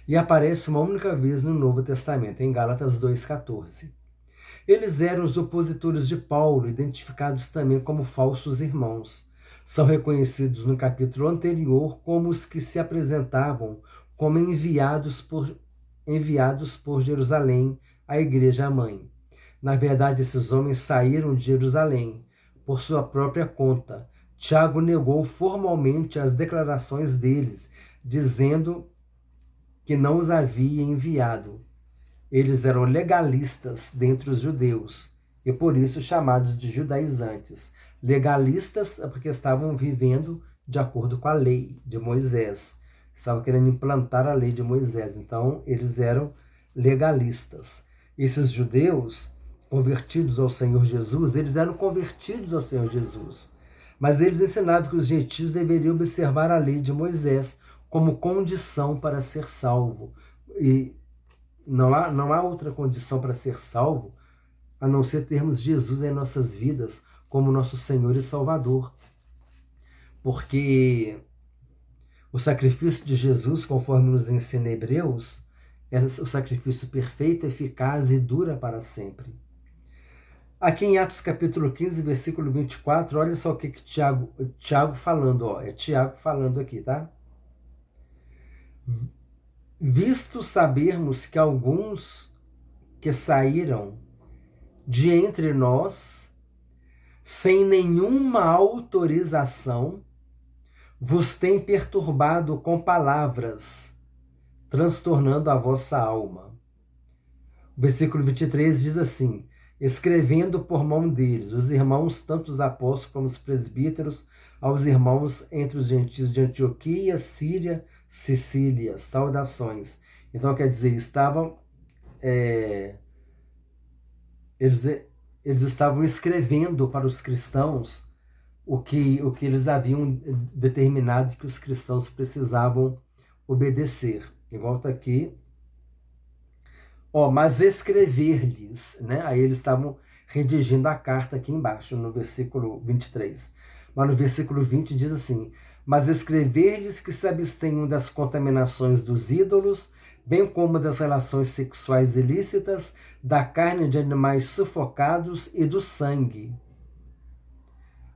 E aparece uma única vez no Novo Testamento, em Gálatas 2,14. Eles eram os opositores de Paulo, identificados também como falsos irmãos. São reconhecidos no capítulo anterior como os que se apresentavam como enviados por Jerusalém, a igreja-mãe. Na verdade, esses homens saíram de Jerusalém por sua própria conta. Tiago negou formalmente as declarações deles, dizendo que não os havia enviado. Eles eram legalistas dentre os judeus e por isso chamados de judaizantes. Legalistas é porque estavam vivendo de acordo com a lei de Moisés. Estavam querendo implantar a lei de Moisés. Então, eles eram legalistas. Esses judeus convertidos ao Senhor Jesus, eles eram convertidos ao Senhor Jesus. Mas eles ensinavam que os gentios deveriam observar a lei de Moisés como condição para ser salvo. E não há outra condição para ser salvo a não ser termos Jesus em nossas vidas como nosso Senhor e Salvador. Porque o sacrifício de Jesus, conforme nos ensina Hebreus, é o sacrifício perfeito, eficaz e dura para sempre. Aqui em Atos capítulo 15, versículo 24, olha só o que Tiago falando, é Tiago falando aqui, tá? Visto sabermos que alguns que saíram de entre nós, sem nenhuma autorização, vos têm perturbado com palavras, transtornando a vossa alma. O versículo 23 diz assim: escrevendo por mão deles, os irmãos, tanto os apóstolos como os presbíteros, aos irmãos entre os gentios de Antioquia, Síria, Sicília, saudações. Então, quer dizer, eles estavam escrevendo para os cristãos o que eles haviam determinado que os cristãos precisavam obedecer. Igual está aqui. Mas escrever-lhes, né? Aí eles estavam redigindo a carta aqui embaixo, no versículo 23. Mas no versículo 20 diz assim: mas escrever-lhes que se abstenham das contaminações dos ídolos, bem como das relações sexuais ilícitas, da carne de animais sufocados e do sangue.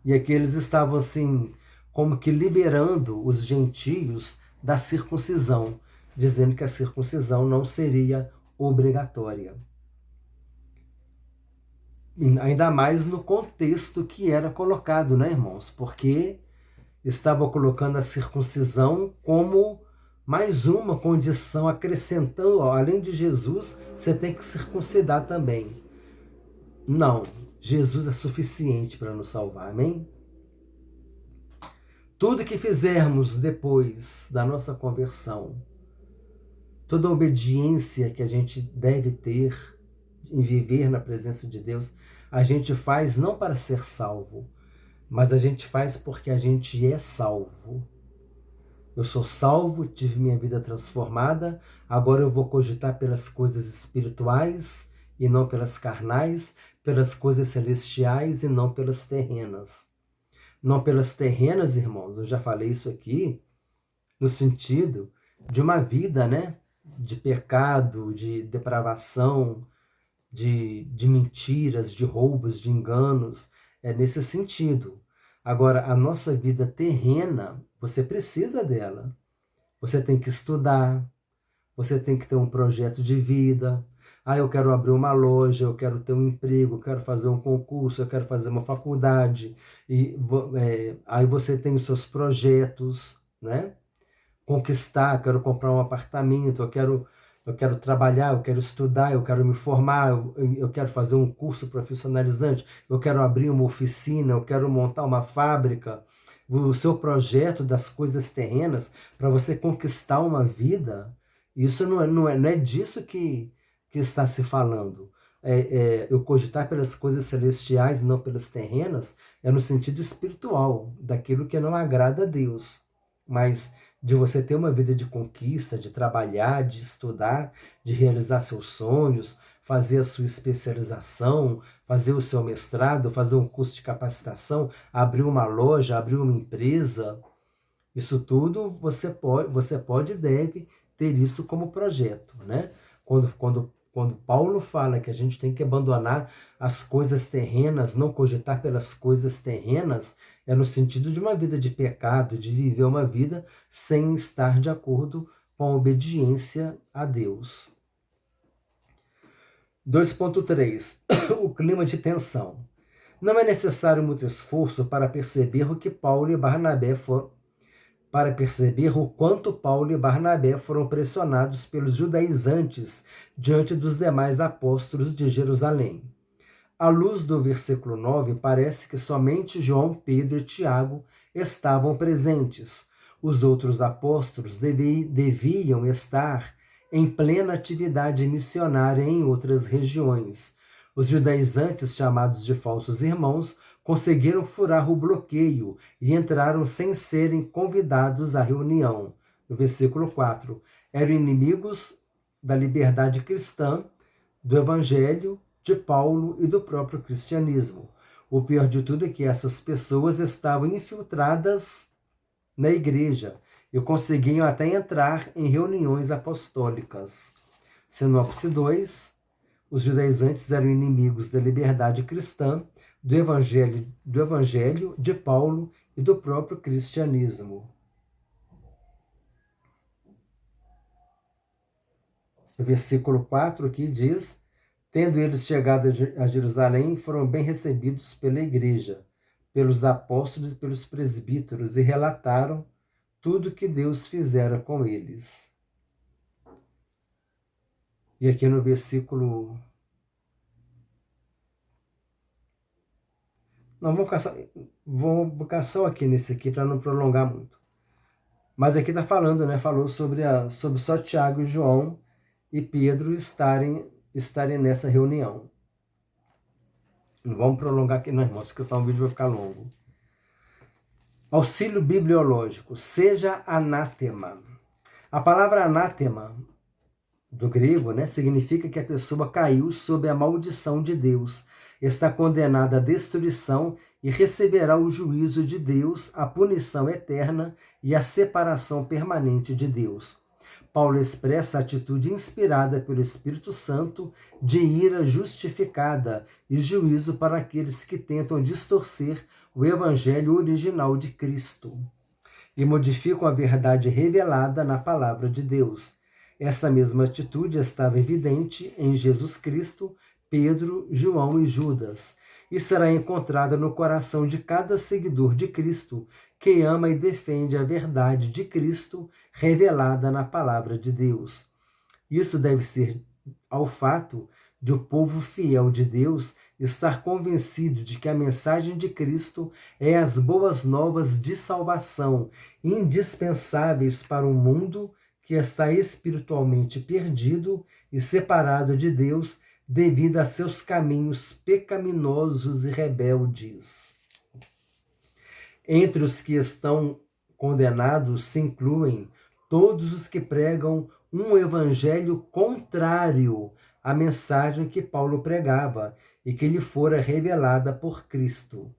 E aqui eles estavam assim, como que liberando os gentios da circuncisão, dizendo que a circuncisão não seria obrigatória. Ainda mais no contexto que era colocado, né, irmãos? Porque estava colocando a circuncisão como mais uma condição, acrescentando, além de Jesus, você tem que circuncidar também. Não, Jesus é suficiente para nos salvar, amém? Tudo que fizermos depois da nossa conversão, toda a obediência que a gente deve ter em viver na presença de Deus, a gente faz não para ser salvo, mas a gente faz porque a gente é salvo. Eu sou salvo, tive minha vida transformada, agora eu vou cogitar pelas coisas espirituais e não pelas carnais, pelas coisas celestiais e não pelas terrenas. Não pelas terrenas, irmãos, eu já falei isso aqui, no sentido de uma vida, né, de pecado, de depravação, de mentiras, de roubos, de enganos, é nesse sentido. Agora, a nossa vida terrena, você precisa dela. Você tem que estudar, você tem que ter um projeto de vida, Eu quero abrir uma loja, eu quero ter um emprego, eu quero fazer um concurso, eu quero fazer uma faculdade. Aí você tem os seus projetos, né? Conquistar, quero comprar um apartamento, eu quero trabalhar, eu quero estudar, eu quero me formar, eu quero fazer um curso profissionalizante, eu quero abrir uma oficina, eu quero montar uma fábrica. O seu projeto das coisas terrenas para você conquistar uma vida, isso não é disso que está se falando. Eu cogitar pelas coisas celestiais e não pelas terrenas é no sentido espiritual, daquilo que não agrada a Deus. Mas de você ter uma vida de conquista, de trabalhar, de estudar, de realizar seus sonhos, fazer a sua especialização, fazer o seu mestrado, fazer um curso de capacitação, abrir uma loja, abrir uma empresa, isso tudo você pode e deve ter isso como projeto, né? Quando Paulo fala que a gente tem que abandonar as coisas terrenas, não cogitar pelas coisas terrenas, é no sentido de uma vida de pecado, de viver uma vida sem estar de acordo com a obediência a Deus. 2.3. O clima de tensão. Não é necessário muito esforço para perceber o quanto Paulo e Barnabé foram pressionados pelos judaizantes diante dos demais apóstolos de Jerusalém. À luz do versículo 9, parece que somente João, Pedro e Tiago estavam presentes. Os outros apóstolos deviam estar em plena atividade missionária em outras regiões. Os judaizantes, chamados de falsos irmãos, conseguiram furar o bloqueio e entraram sem serem convidados à reunião. No versículo 4, eram inimigos da liberdade cristã, do evangelho, de Paulo e do próprio cristianismo. O pior de tudo é que essas pessoas estavam infiltradas na igreja e conseguiam até entrar em reuniões apostólicas. Sinopse 2. Os judaizantes eram inimigos da liberdade cristã, do evangelho de Paulo e do próprio cristianismo. O versículo 4 aqui diz: tendo eles chegado a Jerusalém, foram bem recebidos pela igreja, pelos apóstolos e pelos presbíteros, e relataram tudo que Deus fizera com eles. E aqui no versículo... Não, vou ficar só aqui nesse aqui para não prolongar muito. Mas aqui está falando, né? Falou sobre só Tiago, João e Pedro estarem nessa reunião. Não vamos prolongar aqui, não, irmãos, porque senão o vídeo vai ficar longo. Auxílio bibliológico. Seja anátema. A palavra anátema, do grego, né, significa que a pessoa caiu sob a maldição de Deus, está condenada à destruição e receberá o juízo de Deus, a punição eterna e a separação permanente de Deus. Paulo expressa a atitude inspirada pelo Espírito Santo de ira justificada e juízo para aqueles que tentam distorcer o evangelho original de Cristo e modificam a verdade revelada na palavra de Deus. Essa mesma atitude estava evidente em Jesus Cristo, Pedro, João e Judas, e será encontrada no coração de cada seguidor de Cristo que ama e defende a verdade de Cristo revelada na palavra de Deus. Isso deve ser ao fato de o povo fiel de Deus estar convencido de que a mensagem de Cristo é as boas novas de salvação, indispensáveis para um mundo que está espiritualmente perdido e separado de Deus devido a seus caminhos pecaminosos e rebeldes. Entre os que estão condenados se incluem todos os que pregam um evangelho contrário à mensagem que Paulo pregava e que lhe fora revelada por Cristo.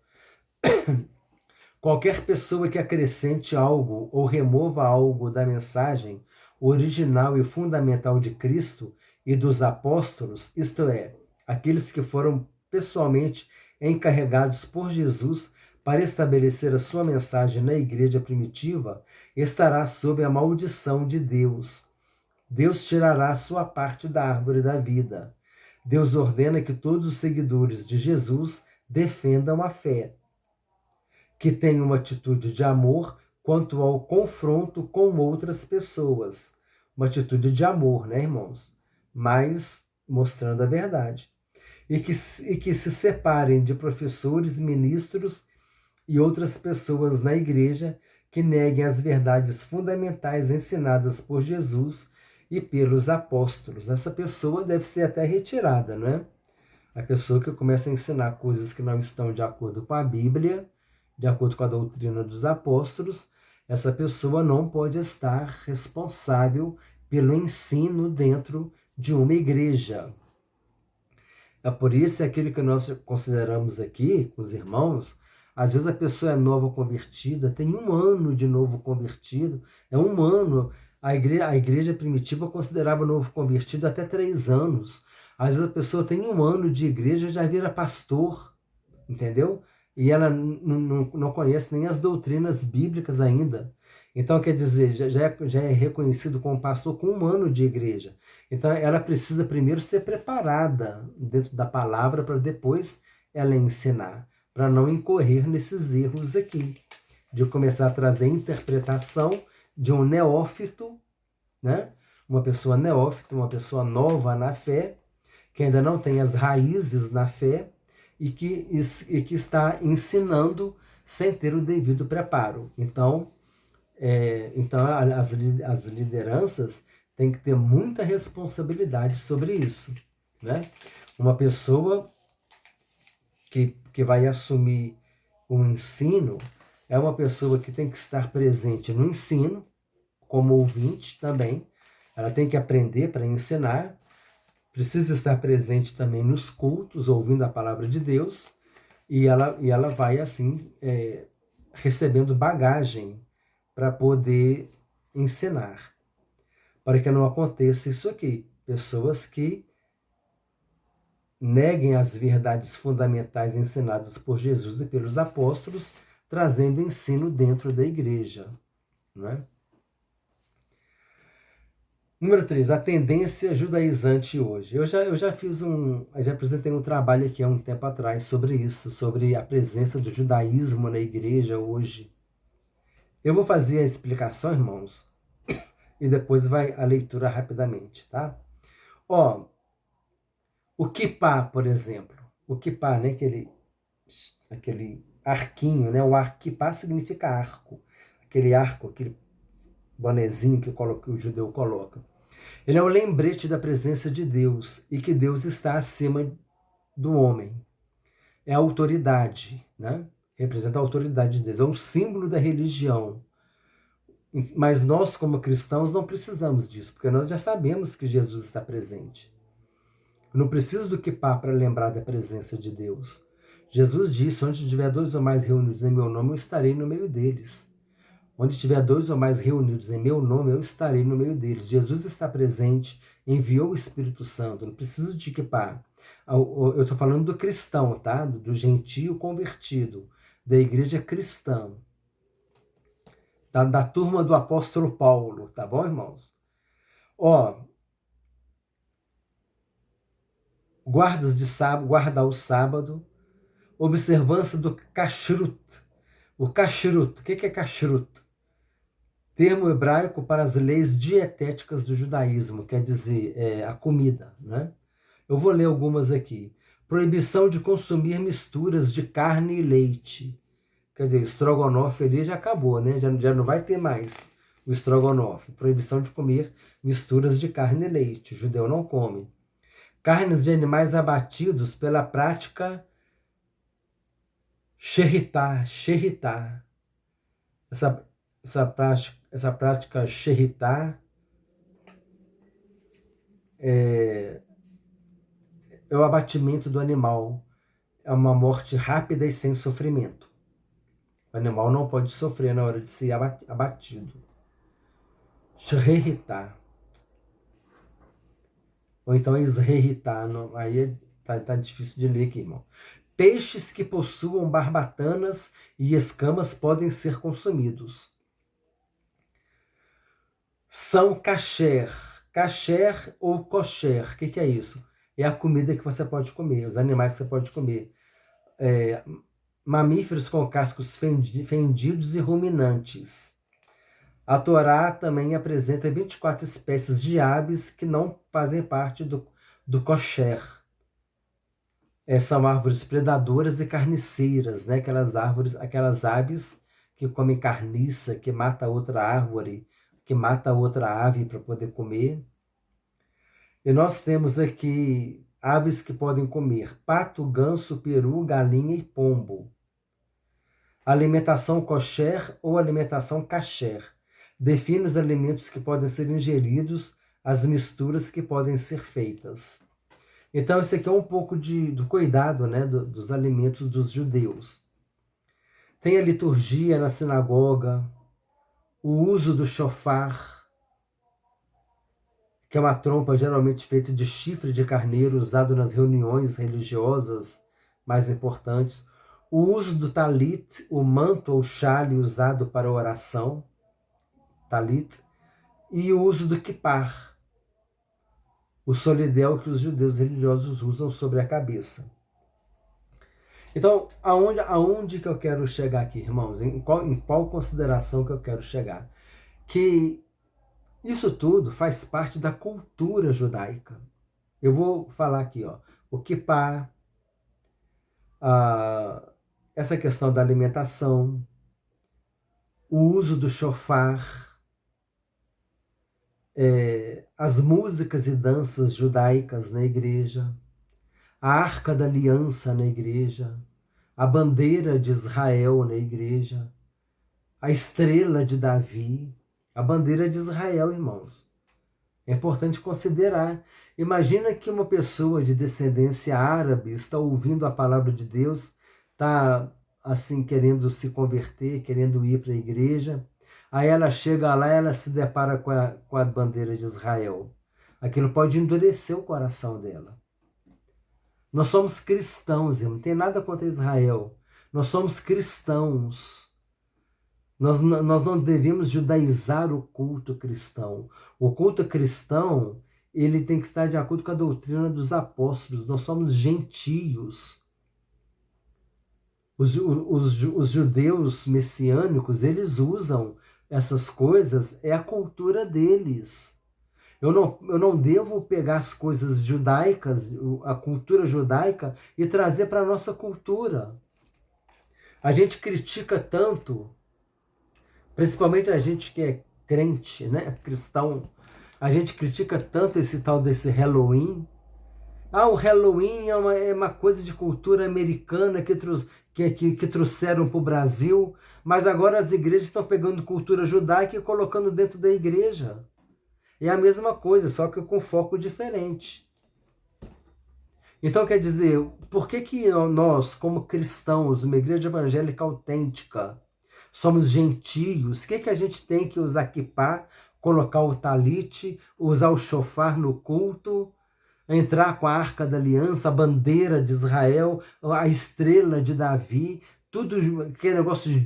Qualquer pessoa que acrescente algo ou remova algo da mensagem original e fundamental de Cristo e dos apóstolos, isto é, aqueles que foram pessoalmente encarregados por Jesus para estabelecer a sua mensagem na igreja primitiva, estará sob a maldição de Deus. Deus tirará a sua parte da árvore da vida. Deus ordena que todos os seguidores de Jesus defendam a fé, que tenham uma atitude de amor quanto ao confronto com outras pessoas. Uma atitude de amor, né, irmãos? Mas mostrando a verdade. E que se separem de professores, ministros e outras pessoas na igreja que neguem as verdades fundamentais ensinadas por Jesus e pelos apóstolos. Essa pessoa deve ser até retirada, não é? A pessoa que começa a ensinar coisas que não estão de acordo com a Bíblia, de acordo com a doutrina dos apóstolos, essa pessoa não pode estar responsável pelo ensino dentro de uma igreja. É por isso aquele que nós consideramos aqui, com os irmãos, às vezes a pessoa é nova convertida, tem 1 ano de novo convertido, é 1 ano. A igreja primitiva considerava novo convertido até 3 anos. Às vezes a pessoa tem 1 ano de igreja e já vira pastor, entendeu? E ela não conhece nem as doutrinas bíblicas ainda. Então, quer dizer, já é reconhecido como pastor com 1 ano de igreja. Então, ela precisa primeiro ser preparada dentro da palavra para depois ela ensinar, para não incorrer nesses erros aqui, de começar a trazer interpretação de um neófito, né? Uma pessoa neófita, uma pessoa nova na fé, que ainda não tem as raízes na fé e que está ensinando sem ter o devido preparo. Então as lideranças têm que ter muita responsabilidade sobre isso, né? Uma pessoa que vai assumir o ensino é uma pessoa que tem que estar presente no ensino, como ouvinte também. Ela tem que aprender para ensinar, precisa estar presente também nos cultos, ouvindo a palavra de Deus, e ela vai assim recebendo bagagem para poder ensinar, para que não aconteça isso aqui. Pessoas que neguem as verdades fundamentais ensinadas por Jesus e pelos apóstolos, trazendo ensino dentro da igreja, não é? Número 3, a tendência judaizante hoje. Eu já apresentei um trabalho aqui há um tempo atrás sobre isso, sobre a presença do judaísmo na igreja hoje. Eu vou fazer a explicação, irmãos, e depois vai a leitura rapidamente, tá? O kippá, por exemplo. O kippá, né? Aquele arquinho, né? O kippá significa arco. Aquele arco, aquele bonezinho que o judeu coloca. Ele é um lembrete da presença de Deus e que Deus está acima do homem. É a autoridade, né? Representa a autoridade de Deus. É um símbolo da religião. Mas nós, como cristãos, não precisamos disso, porque nós já sabemos que Jesus está presente. Eu não preciso do kippá para lembrar da presença de Deus. Jesus disse, onde tiver 2 ou mais reunidos em meu nome, eu estarei no meio deles. Onde tiver 2 ou mais reunidos em meu nome, eu estarei no meio deles. Jesus está presente, enviou o Espírito Santo. Não preciso de kippá. Eu estou falando do cristão, tá? Do gentio convertido, da igreja cristã. Da turma do apóstolo Paulo, tá bom, irmãos? Guardas de sábado, guardar o sábado, observância do kashrut. O kashrut, o que é kashrut? Termo hebraico para as leis dietéticas do judaísmo, quer dizer, a comida, né? Eu vou ler algumas aqui. Proibição de consumir misturas de carne e leite. Quer dizer, estrogonofe ali já acabou, né? Já não vai ter mais o estrogonofe. Proibição de comer misturas de carne e leite. O judeu não come. Carnes de animais abatidos pela prática sherritá. Essa prática sherritá é o abatimento do animal. É uma morte rápida e sem sofrimento. O animal não pode sofrer na hora de ser abatido. Sherritá. Ou então esrerritá. Aí tá difícil de ler aqui, irmão. Peixes que possuam barbatanas e escamas podem ser consumidos. São kasher. Kasher ou kosher, o que é isso? É a comida que você pode comer, os animais que você pode comer. Mamíferos com cascos fendidos e ruminantes. A Torá também apresenta 24 espécies de aves que não fazem parte do kosher. São árvores predadoras e carniceiras, né? Aquelas aves que comem carniça, que mata outra árvore, que mata outra ave para poder comer. E nós temos aqui aves que podem comer pato, ganso, peru, galinha e pombo. Alimentação kosher ou alimentação kasher define os alimentos que podem ser ingeridos, as misturas que podem ser feitas. Então, esse aqui é um pouco do cuidado, né, dos alimentos dos judeus. Tem a liturgia na sinagoga, o uso do shofar, que é uma trompa geralmente feita de chifre de carneiro, usado nas reuniões religiosas mais importantes. O uso do talit, o manto ou chale usado para a oração, talit, e o uso do kippar, o solidel que os judeus religiosos usam sobre a cabeça. Então, aonde que eu quero chegar aqui, irmãos? Em qual consideração que eu quero chegar? Que isso tudo faz parte da cultura judaica. Eu vou falar aqui, o kippah, essa questão da alimentação, o uso do shofar, as músicas e danças judaicas na igreja, a Arca da Aliança na igreja, a bandeira de Israel na igreja, a estrela de Davi, a bandeira de Israel, irmãos. É importante considerar. Imagina que uma pessoa de descendência árabe está ouvindo a palavra de Deus, está assim querendo se converter, querendo ir para a igreja. Aí ela chega lá e ela se depara com a bandeira de Israel. Aquilo pode endurecer o coração dela. Nós somos cristãos, irmão. Não tem nada contra Israel. Nós somos cristãos. Nós não devemos judaizar o culto cristão. O culto cristão, ele tem que estar de acordo com a doutrina dos apóstolos. Nós somos gentios. Os judeus messiânicos, eles usam essas coisas, é a cultura deles. Eu não devo pegar as coisas judaicas, a cultura judaica, e trazer para a nossa cultura. A gente critica tanto, principalmente a gente que é crente, né, cristão, a gente critica tanto esse tal desse Halloween. O Halloween é uma coisa de cultura americana que trouxeram para o Brasil, mas agora as igrejas estão pegando cultura judaica e colocando dentro da igreja. É a mesma coisa, só que com foco diferente. Então, quer dizer, por que nós, como cristãos, uma igreja evangélica autêntica, somos gentios? O que a gente tem que usar kippah, colocar o talit, usar o shofar no culto, entrar com a Arca da Aliança, a bandeira de Israel, a estrela de Davi, tudo que é negócio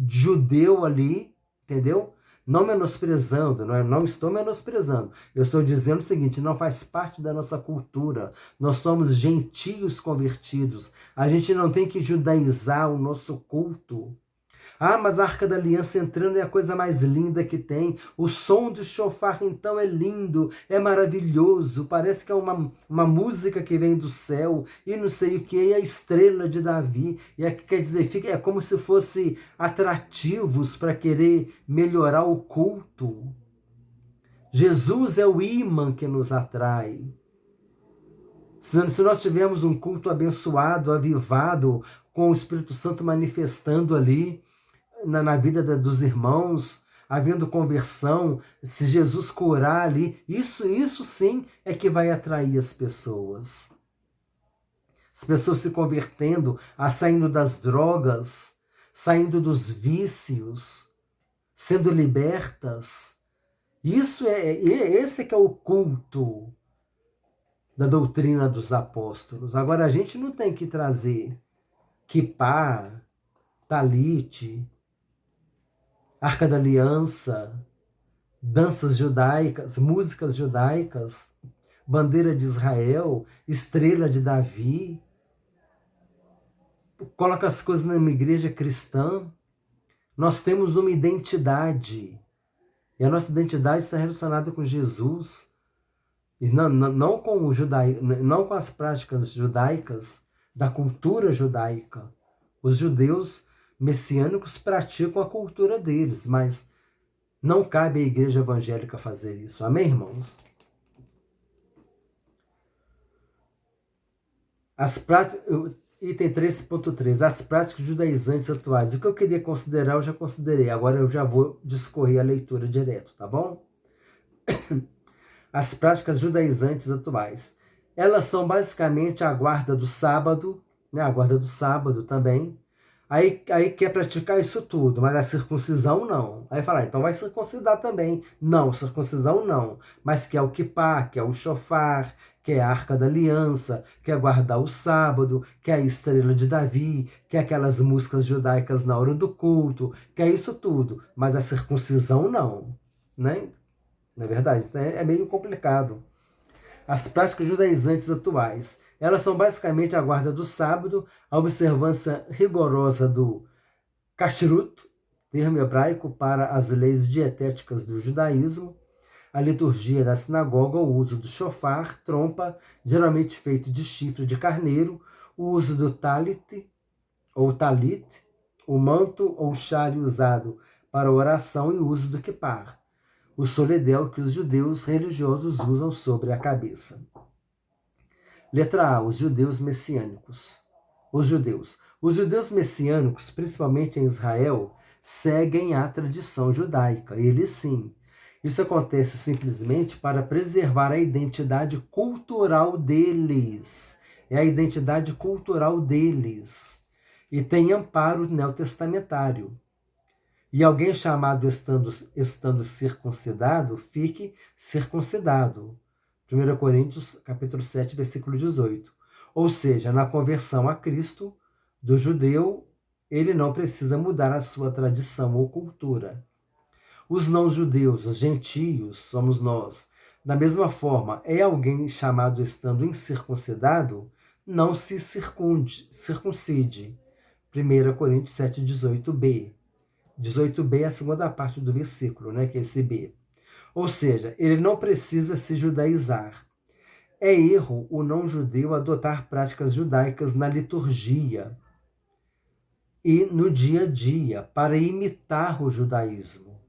judeu ali, entendeu? Não menosprezando, não estou menosprezando. Eu estou dizendo o seguinte, não faz parte da nossa cultura. Nós somos gentios convertidos. A gente não tem que judaizar o nosso culto. Mas a Arca da Aliança entrando é a coisa mais linda que tem. O som do shofar, então, é lindo, é maravilhoso. Parece que é uma música que vem do céu e não sei o que. E a estrela de Davi. E quer dizer, é como se fosse atrativos para querer melhorar o culto. Jesus é o ímã que nos atrai. Se nós tivermos um culto abençoado, avivado, com o Espírito Santo manifestando ali, na vida dos irmãos, havendo conversão, se Jesus curar ali, isso sim é que vai atrair as pessoas. As pessoas se convertendo, saindo das drogas, saindo dos vícios, sendo libertas. Esse é que é o culto da doutrina dos apóstolos. Agora, a gente não tem que trazer kippah, talit, Arca da Aliança, danças judaicas, músicas judaicas, bandeira de Israel, estrela de Davi, coloca as coisas numa igreja cristã. Nós temos uma identidade, e a nossa identidade está relacionada com Jesus, e não com o não com as práticas judaicas, da cultura judaica. Os judeus messiânicos praticam a cultura deles, mas não cabe à igreja evangélica fazer isso. Amém, irmãos? Item 3.3, as práticas judaizantes atuais. O que eu queria considerar, eu já considerei. Agora eu já vou discorrer a leitura direto, tá bom? As práticas judaizantes atuais. Elas são basicamente a guarda do sábado, né? A guarda do sábado também. Aí quer praticar isso tudo, mas a circuncisão não. Aí fala, então vai circuncidar também. Não, circuncisão não. Mas quer o kippá, quer o shofar, quer a arca da aliança, quer guardar o sábado, quer a estrela de Davi, quer aquelas músicas judaicas na hora do culto, quer isso tudo. Mas a circuncisão não, né? Não é verdade? Então é meio complicado. As práticas judaizantes atuais. Elas são basicamente a guarda do sábado, a observância rigorosa do kashrut, termo hebraico para as leis dietéticas do judaísmo, a liturgia da sinagoga, o uso do shofar, trompa, geralmente feito de chifre de carneiro, o uso do talit, ou talit, o manto ou chale usado para oração e o uso do kippar, o soledel que os judeus religiosos usam sobre a cabeça. Letra A, os judeus messiânicos. Os judeus messiânicos, principalmente em Israel, seguem a tradição judaica. Eles sim. Isso acontece simplesmente para preservar a identidade cultural deles. É a identidade cultural deles. E tem amparo neotestamentário. E alguém chamado estando circuncidado, fique circuncidado. 1 Coríntios, capítulo 7, versículo 18. Ou seja, na conversão a Cristo, do judeu, ele não precisa mudar a sua tradição ou cultura. Os não-judeus, os gentios, somos nós. Da mesma forma, é alguém chamado estando incircuncidado, não se circuncide. 1 Coríntios 7, 18b. 18b é a segunda parte do versículo, né, que é esse B. Ou seja, ele não precisa se judaizar. É erro o não-judeu adotar práticas judaicas na liturgia e no dia a dia para imitar o judaísmo.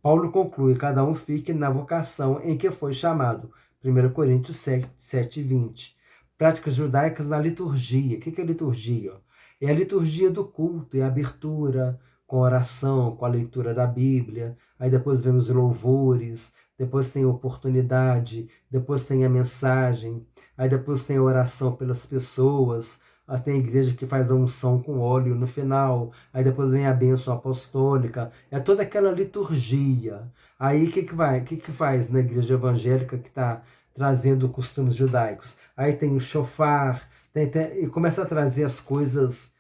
Paulo conclui, cada um fique na vocação em que foi chamado. 1 Coríntios 7, 20. Práticas judaicas na liturgia. O que é liturgia? É a liturgia do culto, é a abertura, com a oração, com a leitura da Bíblia, aí depois vem os louvores, depois tem a oportunidade, depois tem a mensagem, aí depois tem a oração pelas pessoas, aí tem a igreja que faz a unção com óleo no final, aí depois vem a bênção apostólica, é toda aquela liturgia. Aí o que faz na igreja evangélica que está trazendo costumes judaicos? Aí tem o shofar, e começa a trazer as coisas,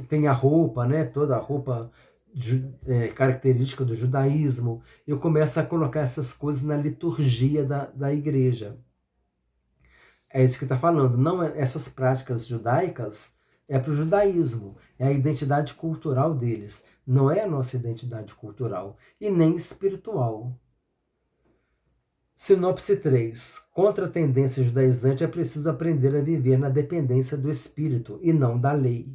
tem a roupa, né? Toda a roupa característica do judaísmo, eu começo a colocar essas coisas na liturgia da igreja. É isso que está falando. Não essas práticas judaicas é para o judaísmo, é a identidade cultural deles, não é a nossa identidade cultural e nem espiritual. Sinopse 3. Contra a tendência judaizante é preciso aprender a viver na dependência do Espírito e não da lei.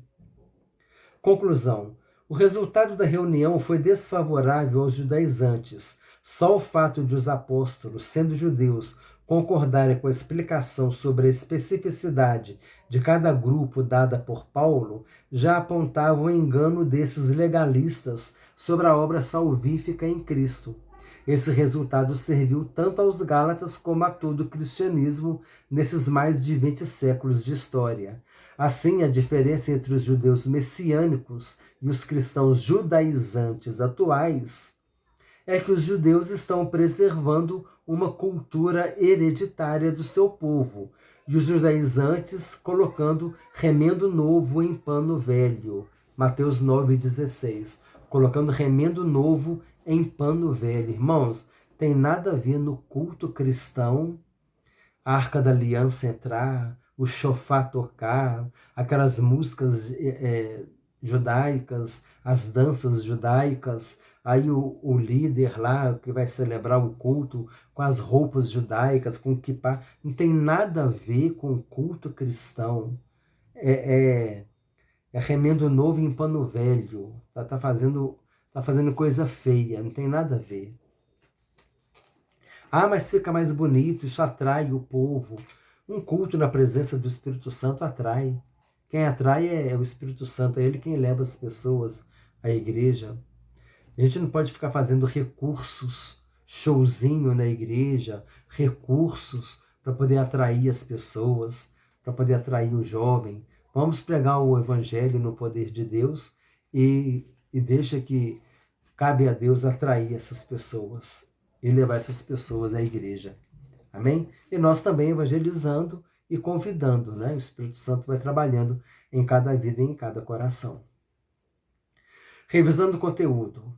Conclusão. O resultado da reunião foi desfavorável aos judaizantes. Só o fato de os apóstolos, sendo judeus, concordarem com a explicação sobre a especificidade de cada grupo dada por Paulo já apontava o engano desses legalistas sobre a obra salvífica em Cristo. Esse resultado serviu tanto aos Gálatas como a todo o cristianismo nesses mais de 20 séculos de história. Assim, a diferença entre os judeus messiânicos e os cristãos judaizantes atuais é que os judeus estão preservando uma cultura hereditária do seu povo e os judaizantes colocando remendo novo em pano velho. Mateus 9,16. Colocando remendo novo em pano velho. Irmãos, tem nada a ver no culto cristão, a Arca da Aliança entrar, o chofar tocar, aquelas músicas judaicas, as danças judaicas, aí o líder lá que vai celebrar o culto com as roupas judaicas, com o kippah, não tem nada a ver com o culto cristão. É remendo novo em pano velho, tá fazendo coisa feia, não tem nada a ver. Ah, mas fica mais bonito, isso atrai o povo. Um culto na presença do Espírito Santo atrai. Quem atrai é o Espírito Santo, é ele quem leva as pessoas à igreja. A gente não pode ficar fazendo recursos, showzinho na igreja, recursos para poder atrair as pessoas, para poder atrair o jovem. Vamos pregar o evangelho no poder de Deus e deixa que cabe a Deus atrair essas pessoas e levar essas pessoas à igreja. Amém? E nós também evangelizando e convidando, né? O Espírito Santo vai trabalhando em cada vida e em cada coração. Revisando o conteúdo.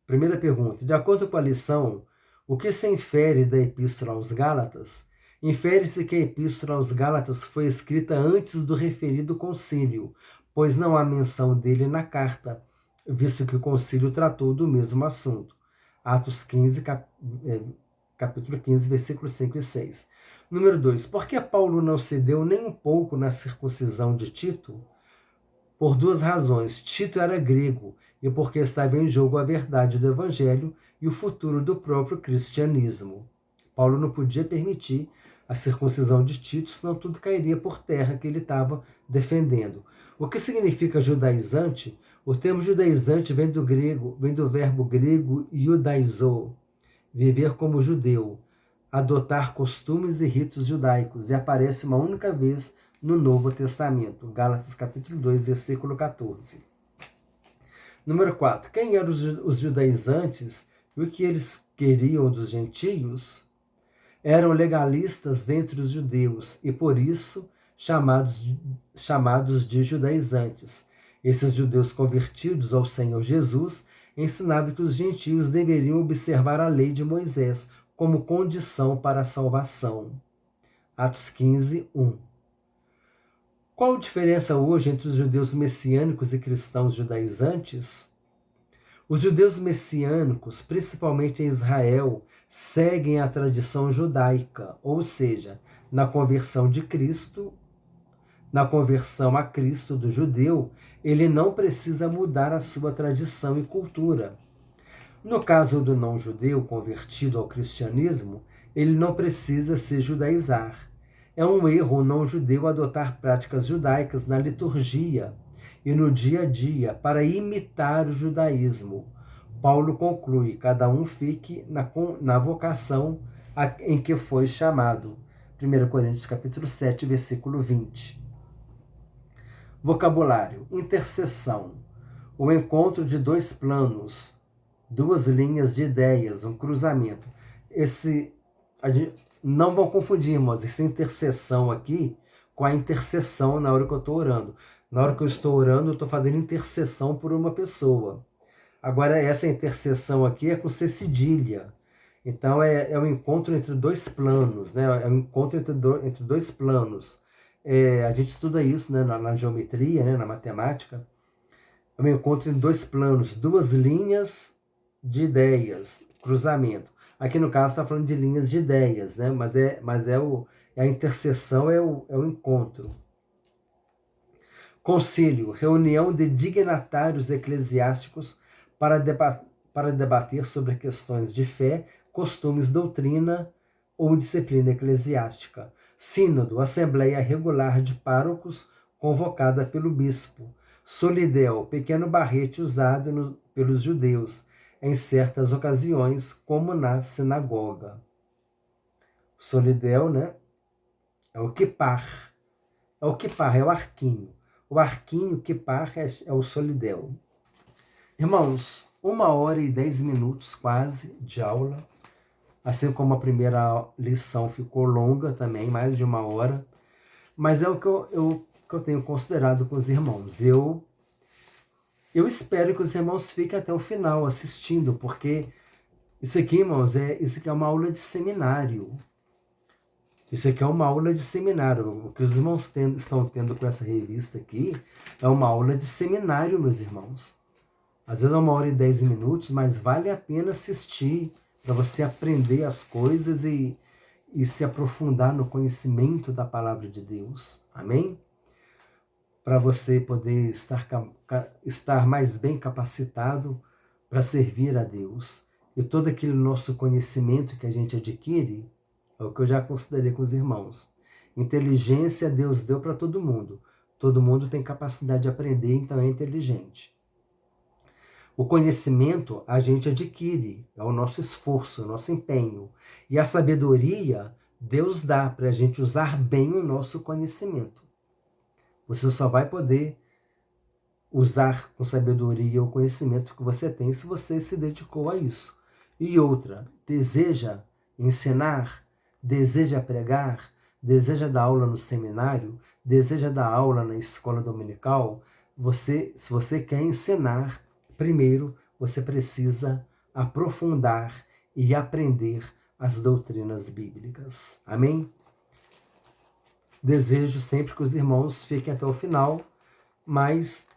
Primeira pergunta. De acordo com a lição, o que se infere da Epístola aos Gálatas? Infere-se que a Epístola aos Gálatas foi escrita antes do referido concílio, pois não há menção dele na carta, visto que o concílio tratou do mesmo assunto. Atos 15, capítulo 15, versículos 5 e 6. Número 2. Por que Paulo não cedeu nem um pouco na circuncisão de Tito? Por duas razões. Tito era grego e porque estava em jogo a verdade do evangelho e o futuro do próprio cristianismo. Paulo não podia permitir a circuncisão de Tito, senão tudo cairia por terra que ele estava defendendo. O que significa judaizante? O termo judaizante vem do verbo grego iudaizo, viver como judeu, adotar costumes e ritos judaicos, e aparece uma única vez no Novo Testamento, Gálatas capítulo 2, versículo 14. Número 4. Quem eram os judaizantes e o que eles queriam dos gentios? Eram legalistas dentre os judeus e, por isso, chamados de judaizantes. Esses judeus convertidos ao Senhor Jesus ensinavam que os gentios deveriam observar a lei de Moisés como condição para a salvação. Atos 15, 1. Qual a diferença hoje entre os judeus messiânicos e cristãos judaizantes? Os judeus messiânicos, principalmente em Israel, seguem a tradição judaica, ou seja, na conversão de Cristo, na conversão a Cristo do judeu, ele não precisa mudar a sua tradição e cultura. No caso do não-judeu convertido ao cristianismo, ele não precisa se judaizar. É um erro o não-judeu adotar práticas judaicas na liturgia e no dia a dia para imitar o judaísmo. Paulo conclui: cada um fique na vocação em que foi chamado. 1 Coríntios capítulo 7, versículo 20. Vocabulário: interseção, o encontro de dois planos, duas linhas de ideias, um cruzamento. Não vão confundir, irmãos, essa interseção aqui com a intercessão na hora que eu estou orando. Na hora que eu estou orando, eu estou fazendo intercessão por uma pessoa. Agora, essa intercessão aqui é com C cedilha. Então, é um encontro entre dois planos, né? É um encontro entre dois planos. A gente estuda isso, né, na geometria, né, na matemática. É um encontro entre dois planos, duas linhas de ideias, cruzamento. Aqui no caso está falando de linhas de ideias, né? Mas a interseção é o encontro. Concílio, reunião de dignatários eclesiásticos para debater sobre questões de fé, costumes, doutrina ou disciplina eclesiástica. Sínodo, assembleia regular de párocos convocada pelo bispo. Solidel, pequeno barrete usado pelos judeus em certas ocasiões, como na sinagoga. Solidel, né? É o kippar. É o arquinho. O arquinho, kippar, é o solidel. Irmãos, 1h10 quase de aula. Assim como a primeira lição ficou longa também, mais de 1 hora. Mas é o que eu tenho considerado com os irmãos. Eu espero que os irmãos fiquem até o final assistindo, porque Isso aqui, irmãos, isso aqui é uma aula de seminário. Isso aqui é uma aula de seminário. O que os irmãos estão tendo com essa revista aqui é uma aula de seminário, meus irmãos. Às vezes é 1 hora e 10 minutos, mas vale a pena assistir para você aprender as coisas e se aprofundar no conhecimento da palavra de Deus. Amém? Para você poder estar mais bem capacitado para servir a Deus. E todo aquele nosso conhecimento que a gente adquire, é o que eu já considerei com os irmãos. Inteligência Deus deu para todo mundo. Todo mundo tem capacidade de aprender, então é inteligente. O conhecimento a gente adquire, é o nosso esforço, é o nosso empenho. E a sabedoria Deus dá para a gente usar bem o nosso conhecimento. Você só vai poder usar com sabedoria o conhecimento que você tem se você se dedicou a isso. E outra, deseja ensinar, deseja pregar, deseja dar aula no seminário, deseja dar aula na escola dominical, se você quer ensinar, primeiro você precisa aprofundar e aprender as doutrinas bíblicas. Amém? Desejo sempre que os irmãos fiquem até o final, mas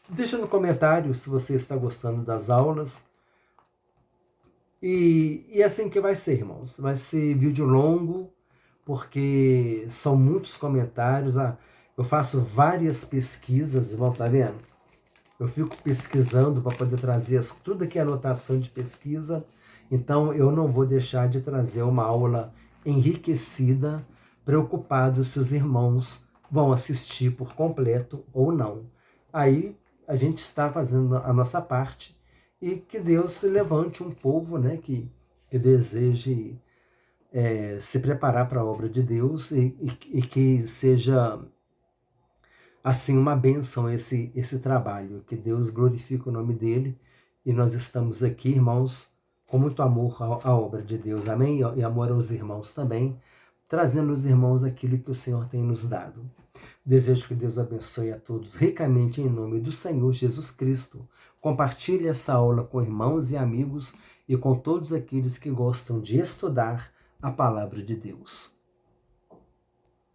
deixa no comentário se você está gostando das aulas. E é assim que vai ser, irmãos. Vai ser vídeo longo, porque são muitos comentários. Eu faço várias pesquisas, irmãos, tá vendo? Eu fico pesquisando para poder trazer tudo que é anotação de pesquisa. Então, eu não vou deixar de trazer uma aula enriquecida, preocupado se os irmãos vão assistir por completo ou não. Aí, a gente está fazendo a nossa parte e que Deus se levante um povo, né, que deseje se preparar para a obra de Deus e que seja assim uma bênção esse trabalho, que Deus glorifique o nome dele, e nós estamos aqui, irmãos, com muito amor à obra de Deus, amém? E amor aos irmãos também, trazendo aos irmãos aquilo que o Senhor tem nos dado. Desejo que Deus abençoe a todos ricamente em nome do Senhor Jesus Cristo. Compartilhe essa aula com irmãos e amigos e com todos aqueles que gostam de estudar a palavra de Deus.